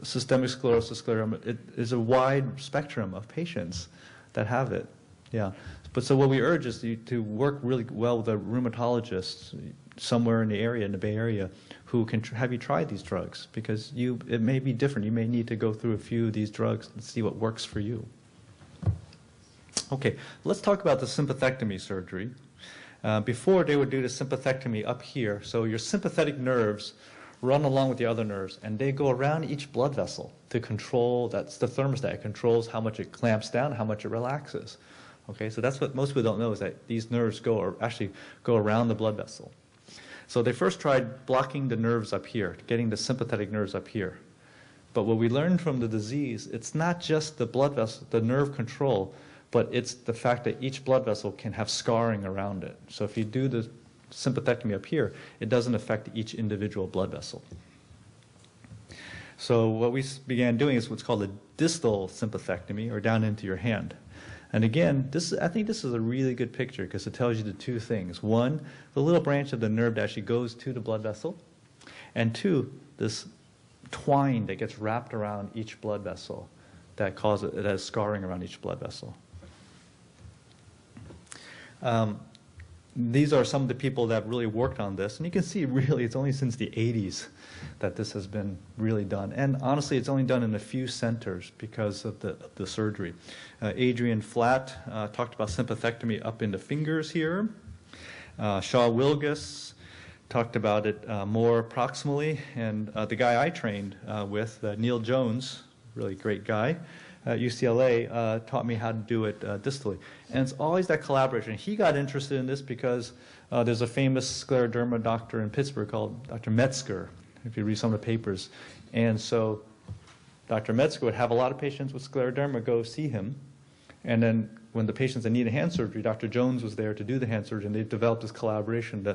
systemic sclerosis, scleroderma, it is a wide spectrum of patients that have it. Yeah. But so what we urge is to work really well with a rheumatologist somewhere in the area, in the Bay Area, who can have you try these drugs, because it may be different. You may need to go through a few of these drugs and see what works for you. Okay, let's talk about the sympathectomy surgery. Before, they would do the sympathectomy up here. So your sympathetic nerves run along with the other nerves, and they go around each blood vessel to control, that's the thermostat. It controls how much it clamps down, how much it relaxes. Okay, so that's what most people don't know, is that these nerves actually go around the blood vessel. So they first tried blocking the nerves up here, getting the sympathetic nerves up here. But what we learned from the disease, it's not just the blood vessel, the nerve control, but it's the fact that each blood vessel can have scarring around it. So if you do the sympathectomy up here, it doesn't affect each individual blood vessel. So what we began doing is what's called a distal sympathectomy, or down into your hand. And again, I think this is a really good picture because it tells you the 2 things. 1, the little branch of the nerve that actually goes to the blood vessel. And 2, this twine that gets wrapped around each blood vessel that has scarring around each blood vessel. These are some of the people that have really worked on this. And you can see really it's only since the 80s that this has been really done. And honestly, it's only done in a few centers because of the surgery. Adrian Flatt talked about sympathectomy up in the fingers here. Shaw Wilgus talked about it more proximally. And the guy I trained with, Neil Jones, really great guy, at UCLA, taught me how to do it distally. And it's always that collaboration. He got interested in this because there's a famous scleroderma doctor in Pittsburgh called Dr. Metzger, if you read some of the papers. And so Dr. Metzger would have a lot of patients with scleroderma go see him. And then when the patients that need a hand surgery, Dr. Jones was there to do the hand surgery, and they developed this collaboration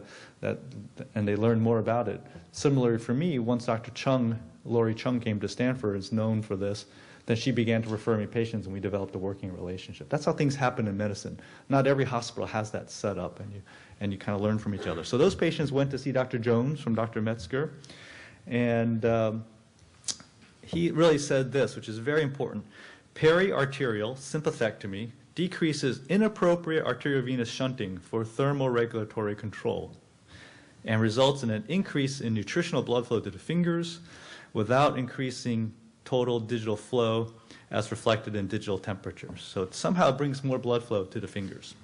and they learned more about it. Similarly for me, once Dr. Chung, Laurie Chung, came to Stanford, is known for this, then she began to refer me patients, and we developed a working relationship. That's how things happen in medicine. Not every hospital has that set up, and you kind of learn from each other. So those patients went to see Dr. Jones from Dr. Metzger, and he really said this, which is very important. Periarterial sympathectomy decreases inappropriate arteriovenous shunting for thermoregulatory control and results in an increase in nutritional blood flow to the fingers without increasing total digital flow as reflected in digital temperatures. So it somehow brings more blood flow to the fingers.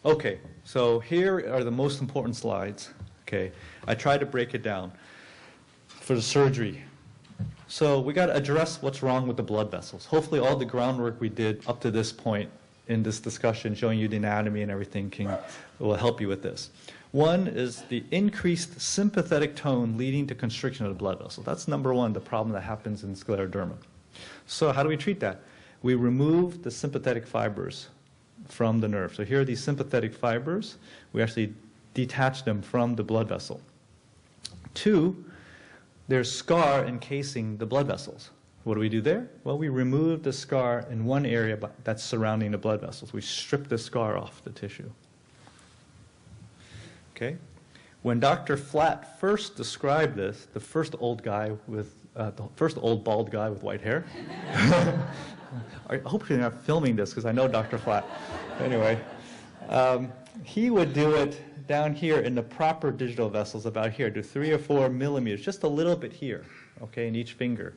Okay, so here are the most important slides. Okay, I tried to break it down for the surgery. So we got to address what's wrong with the blood vessels. Hopefully all the groundwork we did up to this point in this discussion, showing you the anatomy and everything, will help you with this. One is the increased sympathetic tone leading to constriction of the blood vessel. That's number one, the problem that happens in scleroderma. So how do we treat that? We remove the sympathetic fibers from the nerve. So here are these sympathetic fibers. We actually detach them from the blood vessel. Two, there's scar encasing the blood vessels. What do we do there? Well, we remove the scar in one area that's surrounding the blood vessels. We strip the scar off the tissue. Okay? When Dr. Flatt first described this, the first old bald guy with white hair. I hope you're not filming this because I know Dr. Flatt. Anyway, he would do it down here in the proper digital vessels, about here, to 3 or 4 millimeters, just a little bit here, okay, in each finger.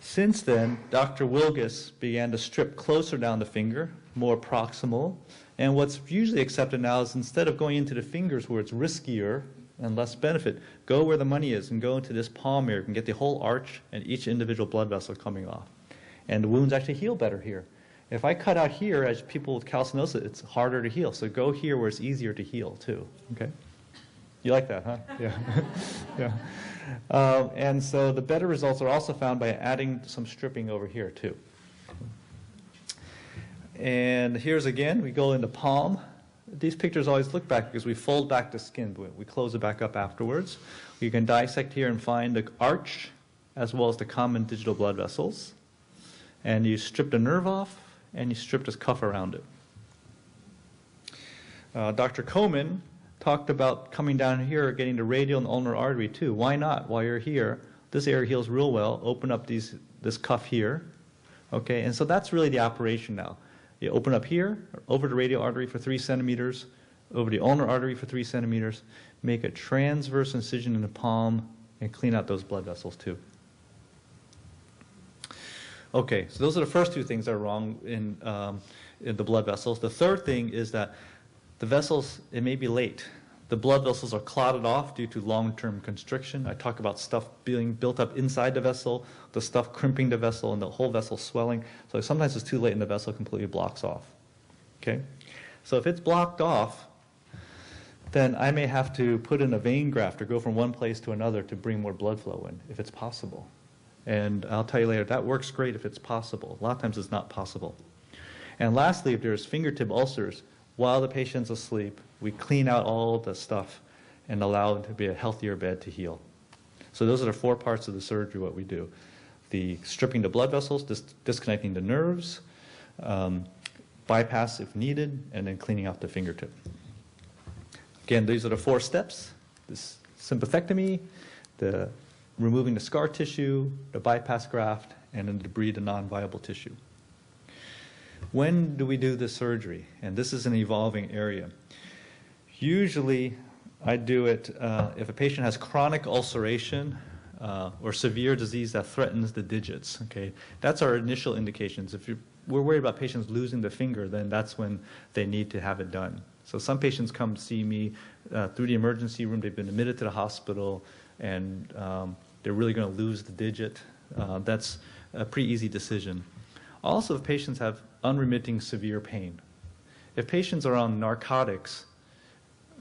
Since then, Dr. Wilgus began to strip closer down the finger, more proximal, and what's usually accepted now is instead of going into the fingers where it's riskier and less benefit, go where the money is and go into this palm area and get the whole arch and each individual blood vessel coming off. And the wounds actually heal better here. If I cut out here, as people with calcinosis, it's harder to heal. So go here where it's easier to heal too. Okay? You like that, huh? Yeah. Yeah. And so the better results are also found by adding some stripping over here too. And here's again, we go into palm. These pictures always look back because we fold back the skin, but we close it back up afterwards. You can dissect here and find the arch as well as the common digital blood vessels. And you strip the nerve off and you strip this cuff around it. Dr. Komen talked about coming down here, getting the radial and ulnar artery too. Why not? While you're here, this area heals real well. Open up this cuff here. Okay, and so that's really the operation now. You open up here, over the radial artery for 3 centimeters, over the ulnar artery for 3 centimeters, make a transverse incision in the palm, and clean out those blood vessels too. Okay, so those are the first two things that are wrong in the blood vessels. The third thing is that the vessels, it may be late. The blood vessels are clotted off due to long-term constriction. I talk about stuff being built up inside the vessel, the stuff crimping the vessel, and the whole vessel swelling. So sometimes it's too late and the vessel completely blocks off. Okay? So if it's blocked off, then I may have to put in a vein graft or go from one place to another to bring more blood flow in, if it's possible. And I'll tell you later, that works great if it's possible. A lot of times it's not possible. And lastly, if there's fingertip ulcers, while the patient's asleep, we clean out all the stuff and allow it to be a healthier bed to heal. So those are the 4 parts of the surgery, what we do. The stripping the blood vessels, disconnecting the nerves, bypass if needed, and then cleaning out the fingertip. Again, these are the 4 steps. This sympathectomy, the removing the scar tissue, the bypass graft, and then debride the non-viable tissue. When do we do this surgery? And this is an evolving area. Usually, I do it if a patient has chronic ulceration or severe disease that threatens the digits. Okay, that's our initial indications. If we're worried about patients losing the finger, then that's when they need to have it done. So some patients come see me through the emergency room. They've been admitted to the hospital, and they're really going to lose the digit. That's a pretty easy decision. Also, if patients have unremitting severe pain. If patients are on narcotics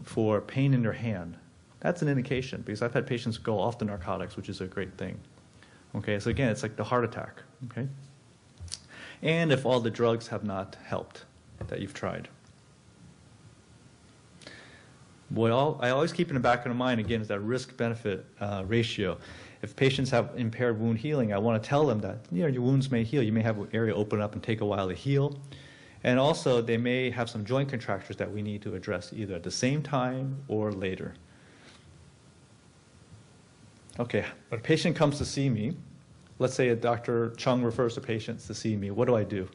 for pain in their hand, that's an indication, because I've had patients go off the narcotics, which is a great thing. Okay, so again, it's like the heart attack. Okay, and if all the drugs have not helped that you've tried. Well, I always keep in the back of my mind, again, is that risk-benefit ratio. if patients have impaired wound healing, I want to tell them that your wounds may heal. You may have an area open up and take a while to heal. And also, they may have some joint contractures that we need to address either at the same time or later. Okay, when a patient comes to see me, let's say Dr. Chung refers a patient to see me, what do I do?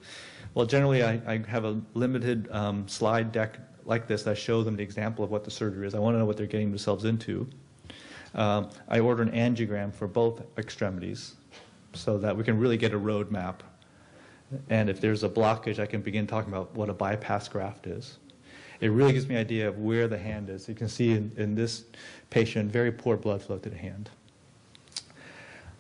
Well, generally, I have a limited slide deck like this that shows them the example of what the surgery is. I want to know what they're getting themselves into. I order an angiogram for both extremities so that we can really get a roadmap. And if there's a blockage, I can begin talking about what a bypass graft is. It really gives me an idea of where the hand is. You can see in this patient, very poor blood flow to the hand.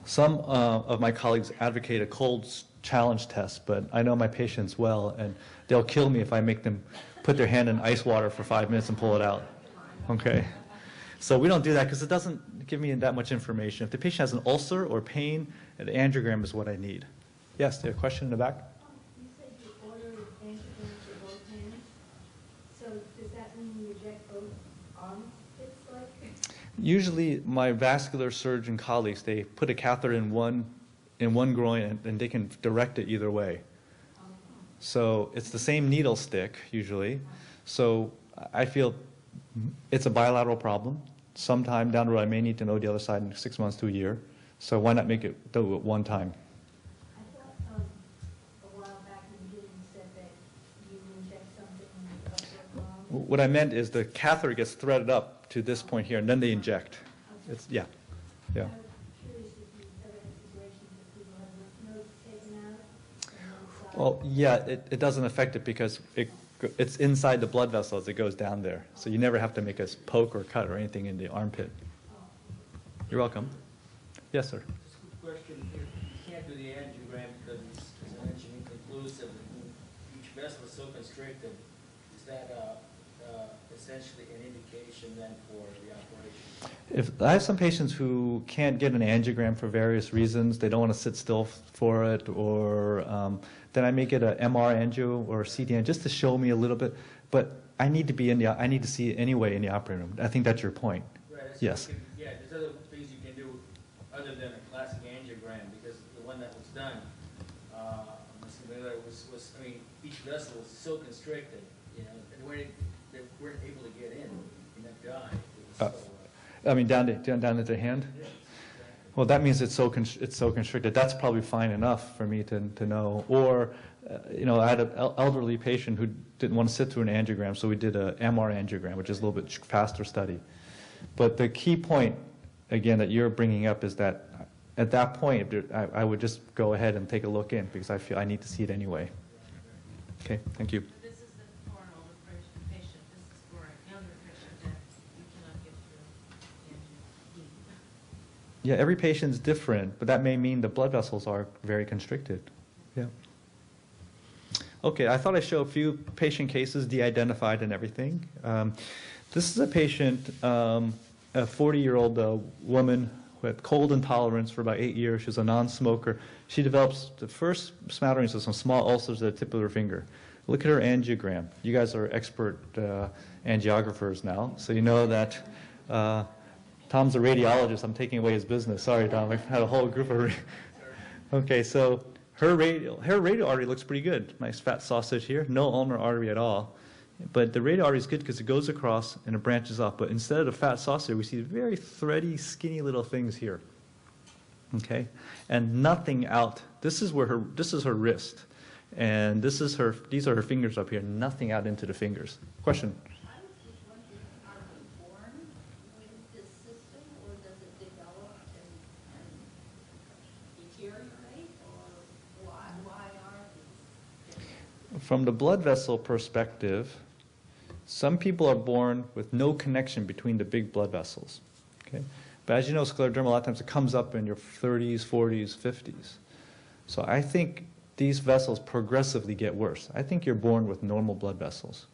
Some of my colleagues advocate a cold challenge test, but I know my patients well, and they'll kill me if I make them put their hand in ice water for 5 minutes and pull it out. Okay? So we don't do that because it doesn't give me that much information. If the patient has an ulcer or pain, an angiogram is what I need. Yes, there's a question in the back? You said you ordered antigens for both hands. So does that mean you inject both armpits like? Usually my vascular surgeon colleagues, they put a catheter in one groin and they can direct it either way. So it's the same needle stick usually. So I feel it's a bilateral problem. Sometime down the road I may need to know the other side in 6 months to a year. So why not make it do it one time? I thought a while back in the beginning you said that you inject something in the upper arm. What I meant is the catheter gets threaded up to this point here and then they inject. It's, yeah. Yeah. I'm curious if you've ever had situations that people have lymph nodes taken out on one side. Well, yeah, it doesn't affect it because it's inside the blood vessel as it goes down there. So you never have to make a poke or cut or anything in the armpit. You're welcome. Yes, sir. Just a quick question here. You can't do the angiogram because it's, as I mentioned, inconclusive. Each vessel is so constricted. Is that essentially an indication then for the operation? If I have some patients who can't get an angiogram for various reasons, they don't want to sit still for it, or then I may get a MR angio or CT angio just to show me a little bit. But I need to be in the, I need to see it anyway in the operating room. I think that's your point. Right. Yes. Yeah, there's other things you can do other than a classic angiogram because the one that was done, I mean, each vessel was so constricted, you know, and they weren't able to get in that guy. It was so, I mean, down at the hand? yeah, exactly. Well, that means it's so constricted. That's probably fine enough for me to know. Or, you know, I had an elderly patient who didn't want to sit through an angiogram, so we did a MR angiogram, which is a little bit faster study. But the key point, again, that you're bringing up is that at that point, I would just go ahead and take a look in because I feel I need to see it anyway. Okay, thank you. This isn't for an older patient, this is for a younger patient that you cannot get through angiogram. Yeah, every patient's different, but that may mean the blood vessels are very constricted. Yeah. Okay, I thought I'd show a few patient cases, de-identified and everything. This is a patient, a 40-year-old woman with cold intolerance for about 8 years. She's a non-smoker. She develops the first smatterings of some small ulcers at the tip of her finger. Look at her angiogram. You guys are expert angiographers now, so you know that Tom's a radiologist. I'm taking away his business. Sorry, Tom. I've had a whole group of... Okay, so her radial artery looks pretty good. Nice fat sausage here. No ulnar artery at all. But the radial artery is good because it goes across and it branches off. But instead of the fat sausage, we see very thready, skinny little things here. Okay, and nothing out. This is where this is her wrist, and these are her fingers up here. Nothing out into the fingers. Question. I was just wondering, are we born with this system, or does it develop and deteriorate, or why are these? From the blood vessel perspective, some people are born with no connection between the big blood vessels. Okay? But as you know, scleroderma, a lot of times it comes up in your 30s, 40s, 50s. So I think these vessels progressively get worse. I think you're born with normal blood vessels.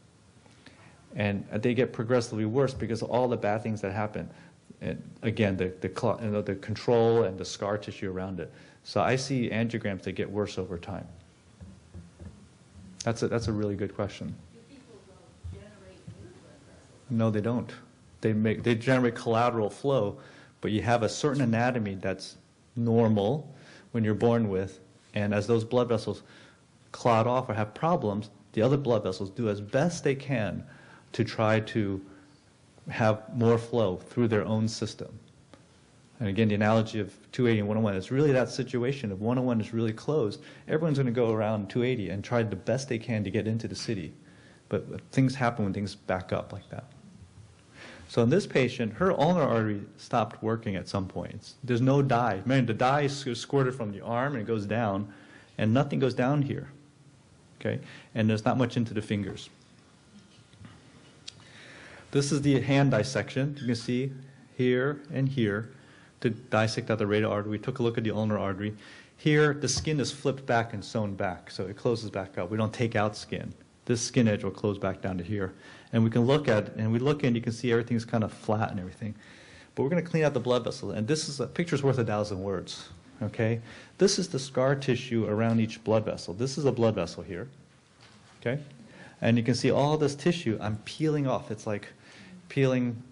And they get progressively worse because of all the bad things that happen. And again, the control and the scar tissue around it. So I see angiograms that get worse over time. That's a really good question. Do people generate new blood vessels? No, they don't. They generate collateral flow, but you have a certain anatomy that's normal when you're born with, and as those blood vessels clot off or have problems, the other blood vessels do as best they can to try to have more flow through their own system. And again, the analogy of 280 and 101 is really that situation. If 101 is really closed, everyone's going to go around 280 and try the best they can to get into the city. But things happen when things back up like that. So in this patient, her ulnar artery stopped working at some points. There's no dye. Remember, the dye is squirted from the arm and it goes down, and nothing goes down here. Okay? And there's not much into the fingers. This is the hand dissection. You can see here and here to dissect out the radial artery. We took a look at the ulnar artery. Here, the skin is flipped back and sewn back, so it closes back up. We don't take out skin. This skin edge will close back down to here. And we can look at, and we look in, you can see everything's kind of flat and everything. But we're going to clean out the blood vessel. And this is a picture's worth 1,000 words. Okay? This is the scar tissue around each blood vessel. This is a blood vessel here. Okay? And you can see all this tissue I'm peeling off. It's like peeling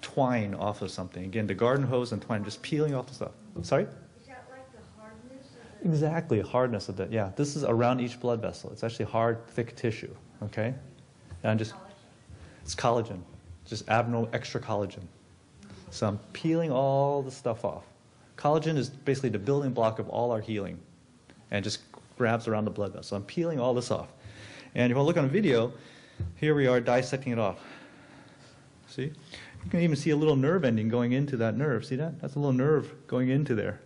twine off of something. Again, the garden hose and twine, just peeling off the stuff. Sorry? Is that like the hardness of Exactly, hardness of that. Yeah, this is around each blood vessel. It's actually hard, thick tissue. Okay? And just, it's collagen. Just abnormal extra collagen. So I'm peeling all the stuff off. Collagen is basically the building block of all our healing and just grabs around the blood vessel. So I'm peeling all this off. And if I look on a video, here we are dissecting it off. See? You can even see a little nerve ending going into that nerve. See that? That's a little nerve going into there.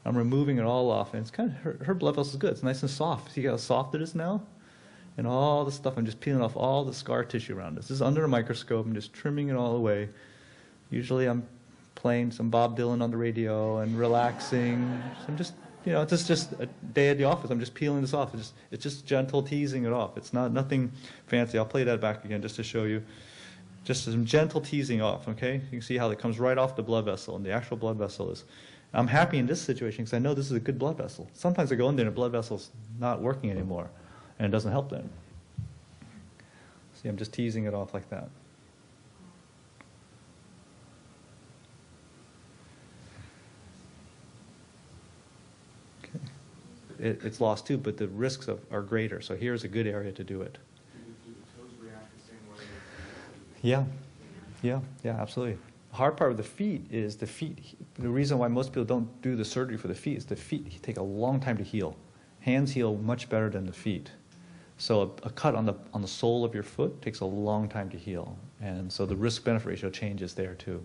I'm removing it all off. And it's kind of, her blood vessel is good. It's nice and soft. See how soft it is now? And all the stuff, I'm just peeling off all the scar tissue around this. This is under a microscope. I'm just trimming it all away. Usually I'm playing some Bob Dylan on the radio and relaxing. So I'm just, you know, it's just a day at the office. I'm just peeling this off. It's just gentle teasing it off. It's not nothing fancy. I'll play that back again just to show you. Just some gentle teasing off, okay? You can see how it comes right off the blood vessel, and the actual blood vessel is. I'm happy in this situation because I know this is a good blood vessel. Sometimes I go in there and the blood vessel's not working anymore, and it doesn't help then. See, I'm just teasing it off like that. Okay. It's lost too, but the risks are greater, so here's a good area to do it. Do the toes react the same way? Yeah, absolutely. The hard part with the feet is the feet. The reason why most people don't do the surgery for the feet is the feet take a long time to heal. Hands heal much better than the feet. So a cut on the sole of your foot takes a long time to heal. And so the risk-benefit ratio changes there too.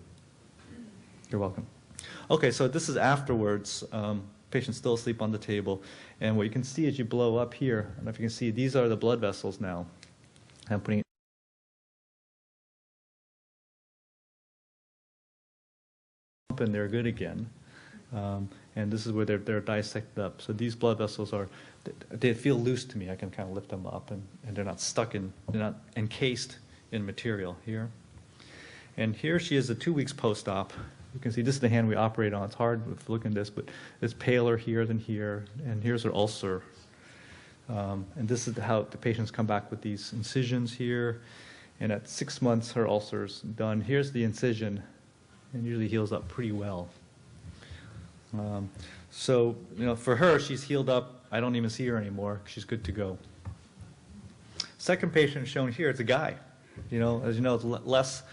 You're welcome. Okay, so this is afterwards. Patient's still asleep on the table. And what you can see as you blow up here, I don't know if you can see, these are the blood vessels now. I'm putting and they're good again. And this is where they're dissected up. So these blood vessels they feel loose to me. I can kind of lift them up, and they're not they're not encased in material here. And here she is 2 weeks post-op. You can see this is the hand we operate on. It's hard with looking at this, but it's paler here than here. And here's her ulcer. And this is how the patients come back with these incisions here. And at 6 months, her ulcer's done. Here's the incision. And usually heals up pretty well. So, you know, for her, she's healed up. I don't even see her anymore. She's good to go. Second patient shown here, it's a guy. You know, as you know, it's less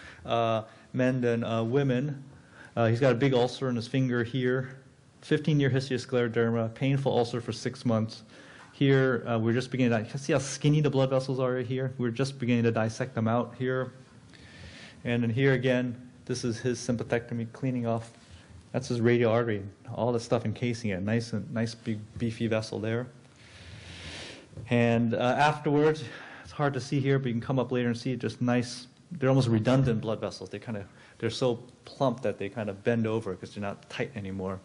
men than women. He's got a big ulcer in his finger here. 15-year history of scleroderma, painful ulcer for 6 months. Here, we're just beginning to, see how skinny the blood vessels are right here? We're just beginning to dissect them out here. And then here again, this is his sympathectomy, cleaning off. That's his radial artery, all the stuff encasing it. Nice big beefy vessel there. And afterwards, it's hard to see here, but you can come up later and see just nice. They're almost redundant blood vessels. They're so plump that they kind of bend over because they're not tight anymore.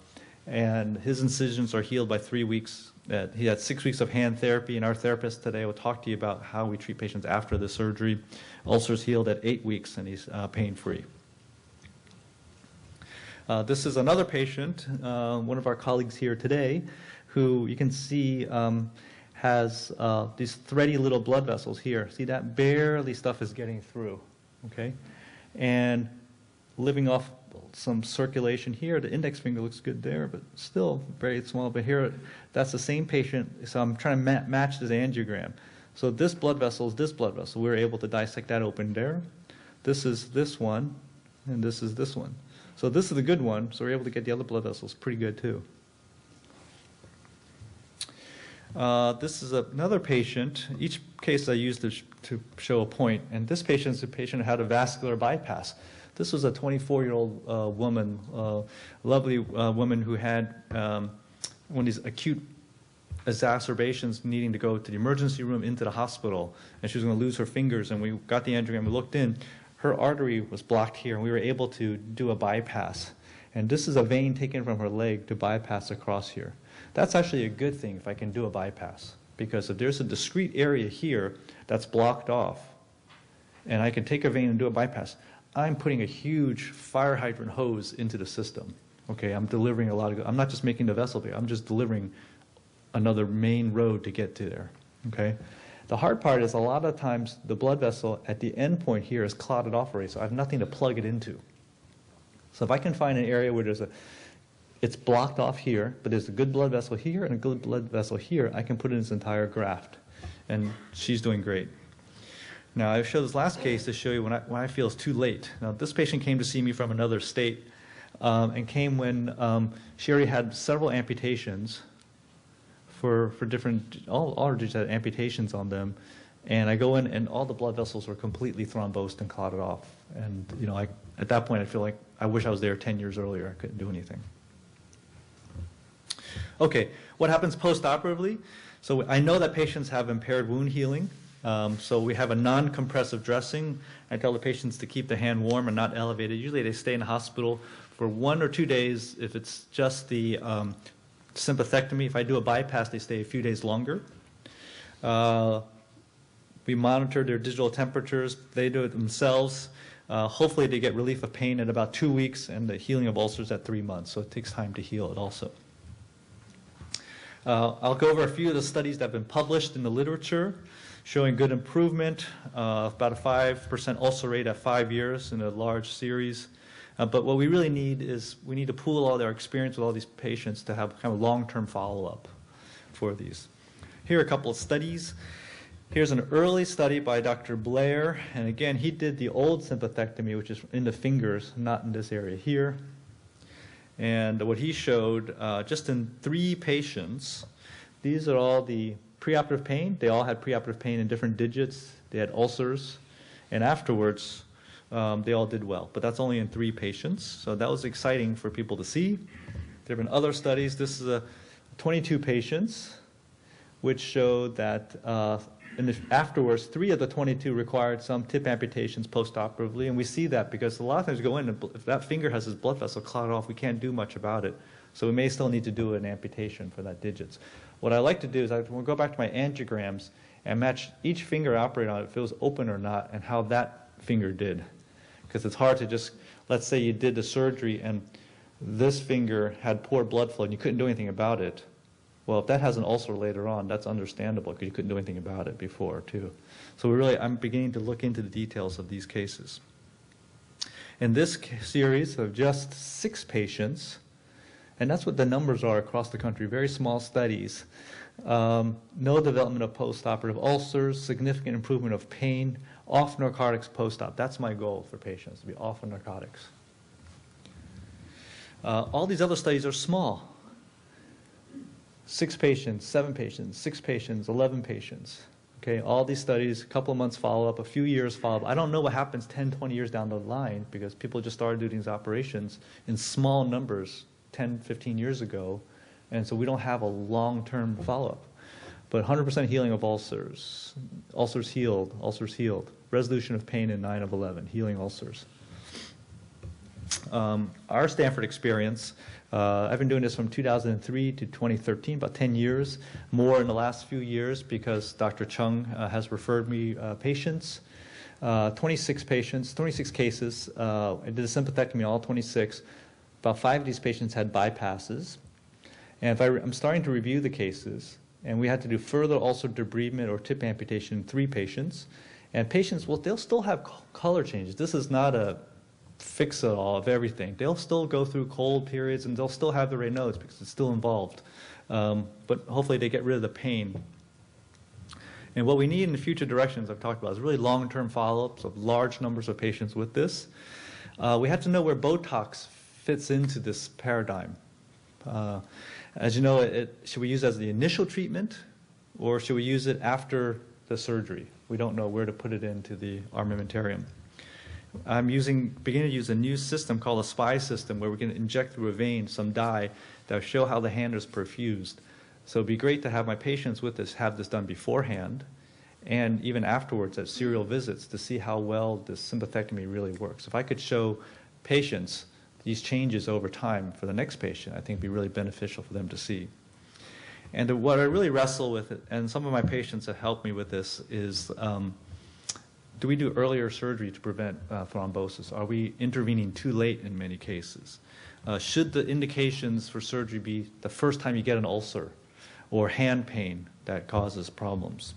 And his incisions are healed by 3 weeks. He had 6 weeks of hand therapy, and our therapist today will talk to you about how we treat patients after the surgery. Ulcers healed at 8 weeks, and he's pain-free. This is another patient, one of our colleagues here today, who you can see has these thready little blood vessels here. See that? Barely stuff is getting through, okay? And living off some circulation here. The index finger looks good there, but still very small. But here, that's the same patient. So I'm trying to match this angiogram. So this blood vessel is this blood vessel. We were able to dissect that open there. This is this one, and this is this one. So this is the good one, so we're able to get the other blood vessels pretty good too. This is another patient. Each case I used to show a point, and this patient is a patient who had a vascular bypass. This was a 24-year-old woman, lovely woman who had one of these acute exacerbations, needing to go to the emergency room, into the hospital, and she was going to lose her fingers. And we got the angiogram, we looked in, her artery was blocked here, and we were able to do a bypass. And this is a vein taken from her leg to bypass across here. That's actually a good thing if I can do a bypass, because if there's a discrete area here that's blocked off, and I can take a vein and do a bypass, I'm putting a huge fire hydrant hose into the system. Okay, I'm delivering a lot of, I'm not just making the vessel bigger, I'm just delivering another main road to get to there. Okay, the hard part is a lot of times the blood vessel at the end point here is clotted off already, so I have nothing to plug it into. So if I can find an area where there's it's blocked off here, but there's a good blood vessel here and a good blood vessel here, I can put in this entire graft. And she's doing great. Now, I show this last case to show you when I feel it's too late. Now, this patient came to see me from another state and came when she already had several amputations for different, all her digits had amputations on them. And I go in and all the blood vessels were completely thrombosed and clotted off. And, you know, at that point I feel like I wish I was there 10 years earlier. I couldn't do anything. Okay, what happens post-operatively? So I know that patients have impaired wound healing. So we have a non-compressive dressing. I tell the patients to keep the hand warm and not elevated. Usually they stay in the hospital for 1 or 2 days. If it's just the sympathectomy, if I do a bypass, they stay a few days longer. We monitor their digital temperatures. They do it themselves. Hopefully they get relief of pain in about 2 weeks and the healing of ulcers at 3 months. So it takes time to heal it also. I'll go over a few of the studies that have been published in the literature showing good improvement, about a 5% ulcer rate at 5 years in a large series. But what we really need is we need to pool all their experience with all these patients to have kind of long-term follow-up for these. Here are a couple of studies. Here's an early study by Dr. Blair, and again, he did the old sympathectomy, which is in the fingers, not in this area here. And what he showed, just in 3 patients, these are all the preoperative pain. They all had preoperative pain in different digits. They had ulcers. And afterwards, they all did well. But that's only in 3 patients. So that was exciting for people to see. There have been other studies. This is 22 patients, which showed that afterwards, 3 of the 22 required some tip amputations post-operatively, and we see that because a lot of times we go in, and if that finger has his blood vessel clotted off, we can't do much about it. So we may still need to do an amputation for that digits. What I like to do is we'll go back to my angiograms and match each finger operated on if it was open or not and how that finger did. Because it's hard to just, let's say you did the surgery and this finger had poor blood flow and you couldn't do anything about it. Well, if that has an ulcer later on, that's understandable because you couldn't do anything about it before, too. So I'm beginning to look into the details of these cases. In this series of just 6 patients, and that's what the numbers are across the country, very small studies, no development of postoperative ulcers, significant improvement of pain, off narcotics post-op. That's my goal for patients, to be off of narcotics. All these other studies are small. 6 patients, 7 patients, 6 patients, 11 patients. Okay, all these studies, a couple of months follow-up, a few years follow-up. I don't know what happens 10, 20 years down the line because people just started doing these operations in small numbers 10, 15 years ago, and so we don't have a long-term follow-up. But 100% healing of ulcers, ulcers healed, resolution of pain in 9 of 11, healing ulcers. Our Stanford experience, I've been doing this from 2003 to 2013, about 10 years, more in the last few years because Dr. Chung has referred me patients. 26 patients, 26 cases. I did a sympathectomy, all 26. About 5 of these patients had bypasses. And I'm starting to review the cases, and we had to do further ulcer debridement or tip amputation in 3 patients. And patients, well, they'll still have color changes. This is not a fix-it-all of everything. They'll still go through cold periods and they'll still have the Raynaud's because it's still involved. But hopefully they get rid of the pain. And what we need in the future directions I've talked about is really long-term follow-ups of large numbers of patients with this. We have to know where Botox fits into this paradigm. As you know, should we use it as the initial treatment or should we use it after the surgery? We don't know where to put it into the armamentarium. I'm beginning to use a new system called a SPY system where we can inject through a vein some dye that will show how the hand is perfused. So it'd be great to have my patients with this have this done beforehand and even afterwards at serial visits to see how well this sympathectomy really works. If I could show patients these changes over time for the next patient, I think it'd be really beneficial for them to see. And what I really wrestle with, and some of my patients have helped me with this, is do we do earlier surgery to prevent thrombosis? Are we intervening too late in many cases? Should the indications for surgery be the first time you get an ulcer or hand pain that causes problems?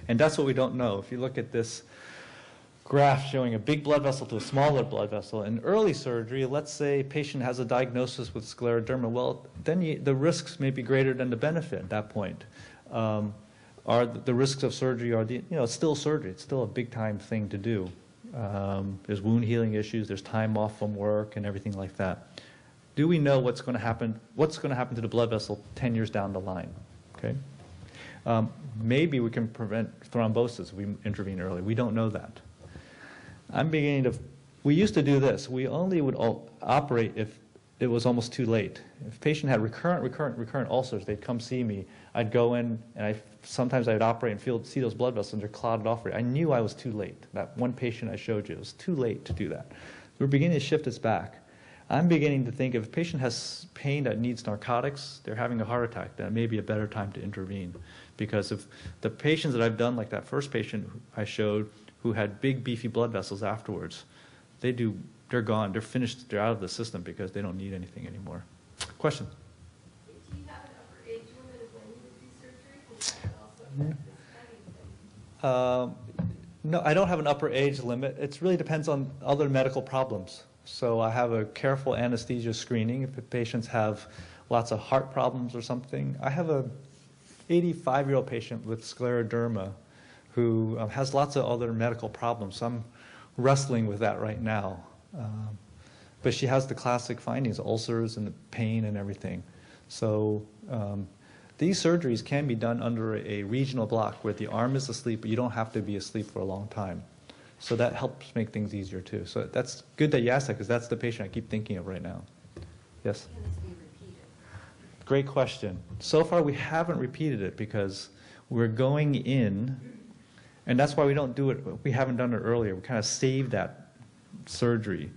And that's what we don't know. If you look at this graph showing a big blood vessel to a smaller blood vessel, in early surgery, let's say a patient has a diagnosis with scleroderma, well, then the risks may be greater than the benefit at that point. The risks of surgery it's still surgery. It's still a big-time thing to do. There's wound healing issues. There's time off from work and everything like that. Do we know what's going to happen? What's going to happen to the blood vessel 10 years down the line? Okay. Maybe we can prevent thrombosis if we intervene early. We don't know that. We used to do this. We only would operate if it was almost too late. If a patient had recurrent ulcers, they'd come see me. I'd go in, and sometimes I'd operate and see those blood vessels, and they're clotted off. I knew I was too late. That one patient I showed you, it was too late to do that. We're beginning to shift this back. I'm beginning to think if a patient has pain that needs narcotics, they're having a heart attack, then it may be a better time to intervene. Because if the patients that I've done, like that first patient I showed, who had big, beefy blood vessels afterwards, they're gone. They're finished. They're out of the system because they don't need anything anymore. Question? Do you have an upper age limit of when you would do surgery? Does that also affect the study? No, I don't have an upper age limit. It really depends on other medical problems. So I have a careful anesthesia screening if the patients have lots of heart problems or something. I have a 85-year-old patient with scleroderma who has lots of other medical problems. So I'm wrestling with that right now. But she has the classic findings, ulcers and the pain and everything. So these surgeries can be done under a regional block where the arm is asleep, but you don't have to be asleep for a long time. So that helps make things easier too. So that's good that you asked that because that's the patient I keep thinking of right now. Yes? Can this be repeated? Great question. So far we haven't repeated it because we're going in, and that's why we don't do it. We haven't done it earlier. We kind of saved that surgery.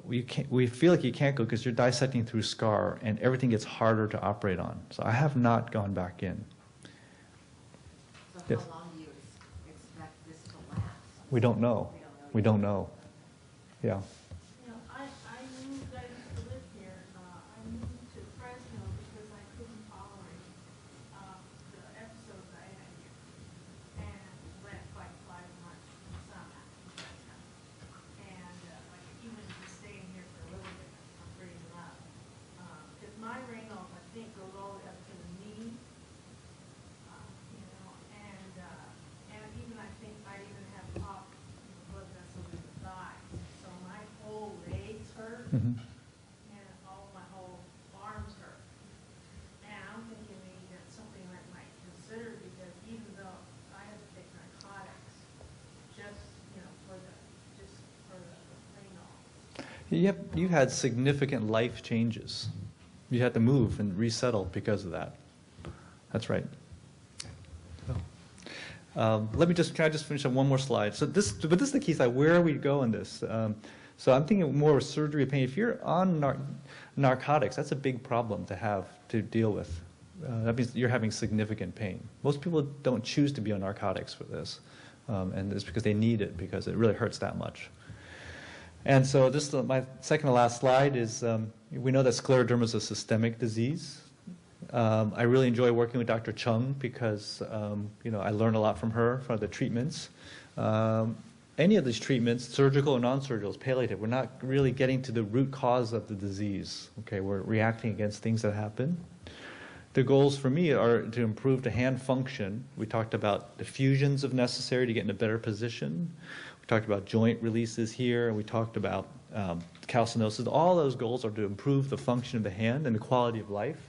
We feel like you can't go because you're dissecting through scar and everything gets harder to operate on. So I have not gone back in. So Yes. how long do you expect this to last? We don't know. We don't know. Yeah. You know, I used to live here. I moved to Fresno because I couldn't tolerate the episodes I had here. And went like 5 months in the summer in Fresno. And like even just staying here for a little bit, I'm freezing up. Because my Raynaud's, I think, goes all the way up to the knee. You know, and even I think I even have popped blood vessels in the thighs. So my whole legs hurt. Mhm. And my whole arms hurt. And I'm thinking maybe that's something I might consider because even though I had to take narcotics, just, you know, for the Raynaud's. You had significant life changes. You had to move and resettle because of that. That's right. Can I just finish on one more slide? But this is the key slide. Where are we going this? So I'm thinking more of surgery pain. If you're on narcotics, that's a big problem to deal with. That means you're having significant pain. Most people don't choose to be on narcotics for this, and it's because they need it because it really hurts that much. And so my second to last slide is we know that scleroderma is a systemic disease. I really enjoy working with Dr. Chung because I learned a lot from her for the treatments. any of these treatments, surgical or non-surgical, is palliative. We're not really getting to the root cause of the disease. Okay, we're reacting against things that happen. The goals for me are to improve the hand function. We talked about diffusions if necessary to get in a better position. We talked about joint releases here, and we talked about calcinosis. All those goals are to improve the function of the hand and the quality of life.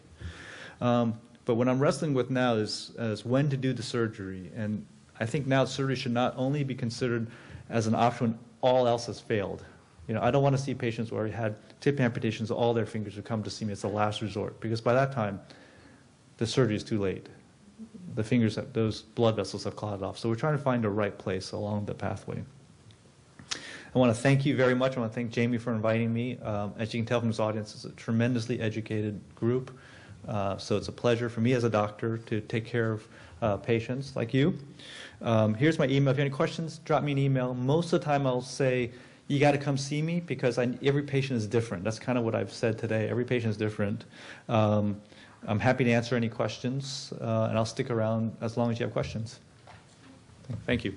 But what I'm wrestling with now is when to do the surgery. And I think now surgery should not only be considered as an option when all else has failed. You know, I don't want to see patients where we had tip amputations, all their fingers would come to see me as a last resort, because by that time, the surgery is too late. The fingers, those blood vessels have clotted off. So we're trying to find the right place along the pathway. I want to thank you very much. I want to thank Jamie for inviting me. As you can tell from this audience, it's a tremendously educated group. So it's a pleasure for me as a doctor to take care of patients like you. Here's my email. If you have any questions, drop me an email. Most of the time I'll say, you got to come see me, because every patient is different. That's kind of what I've said today. Every patient is different. I'm happy to answer any questions, and I'll stick around as long as you have questions. Thank you.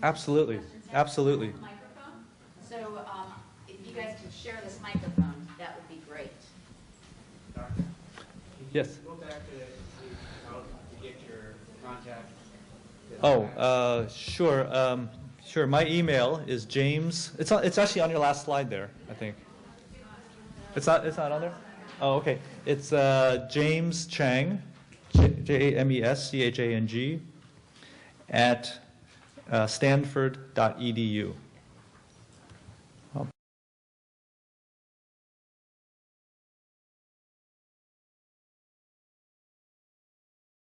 Absolutely. Absolutely. Microphone. So if you guys could share this microphone, that would be great. Yes. Go back to how to get your contact. Oh, sure. Sure. My email is James. It's actually on your last slide there, I think. It's not on there? Oh, okay. It's James Chang, JamesChang, at stanford.edu.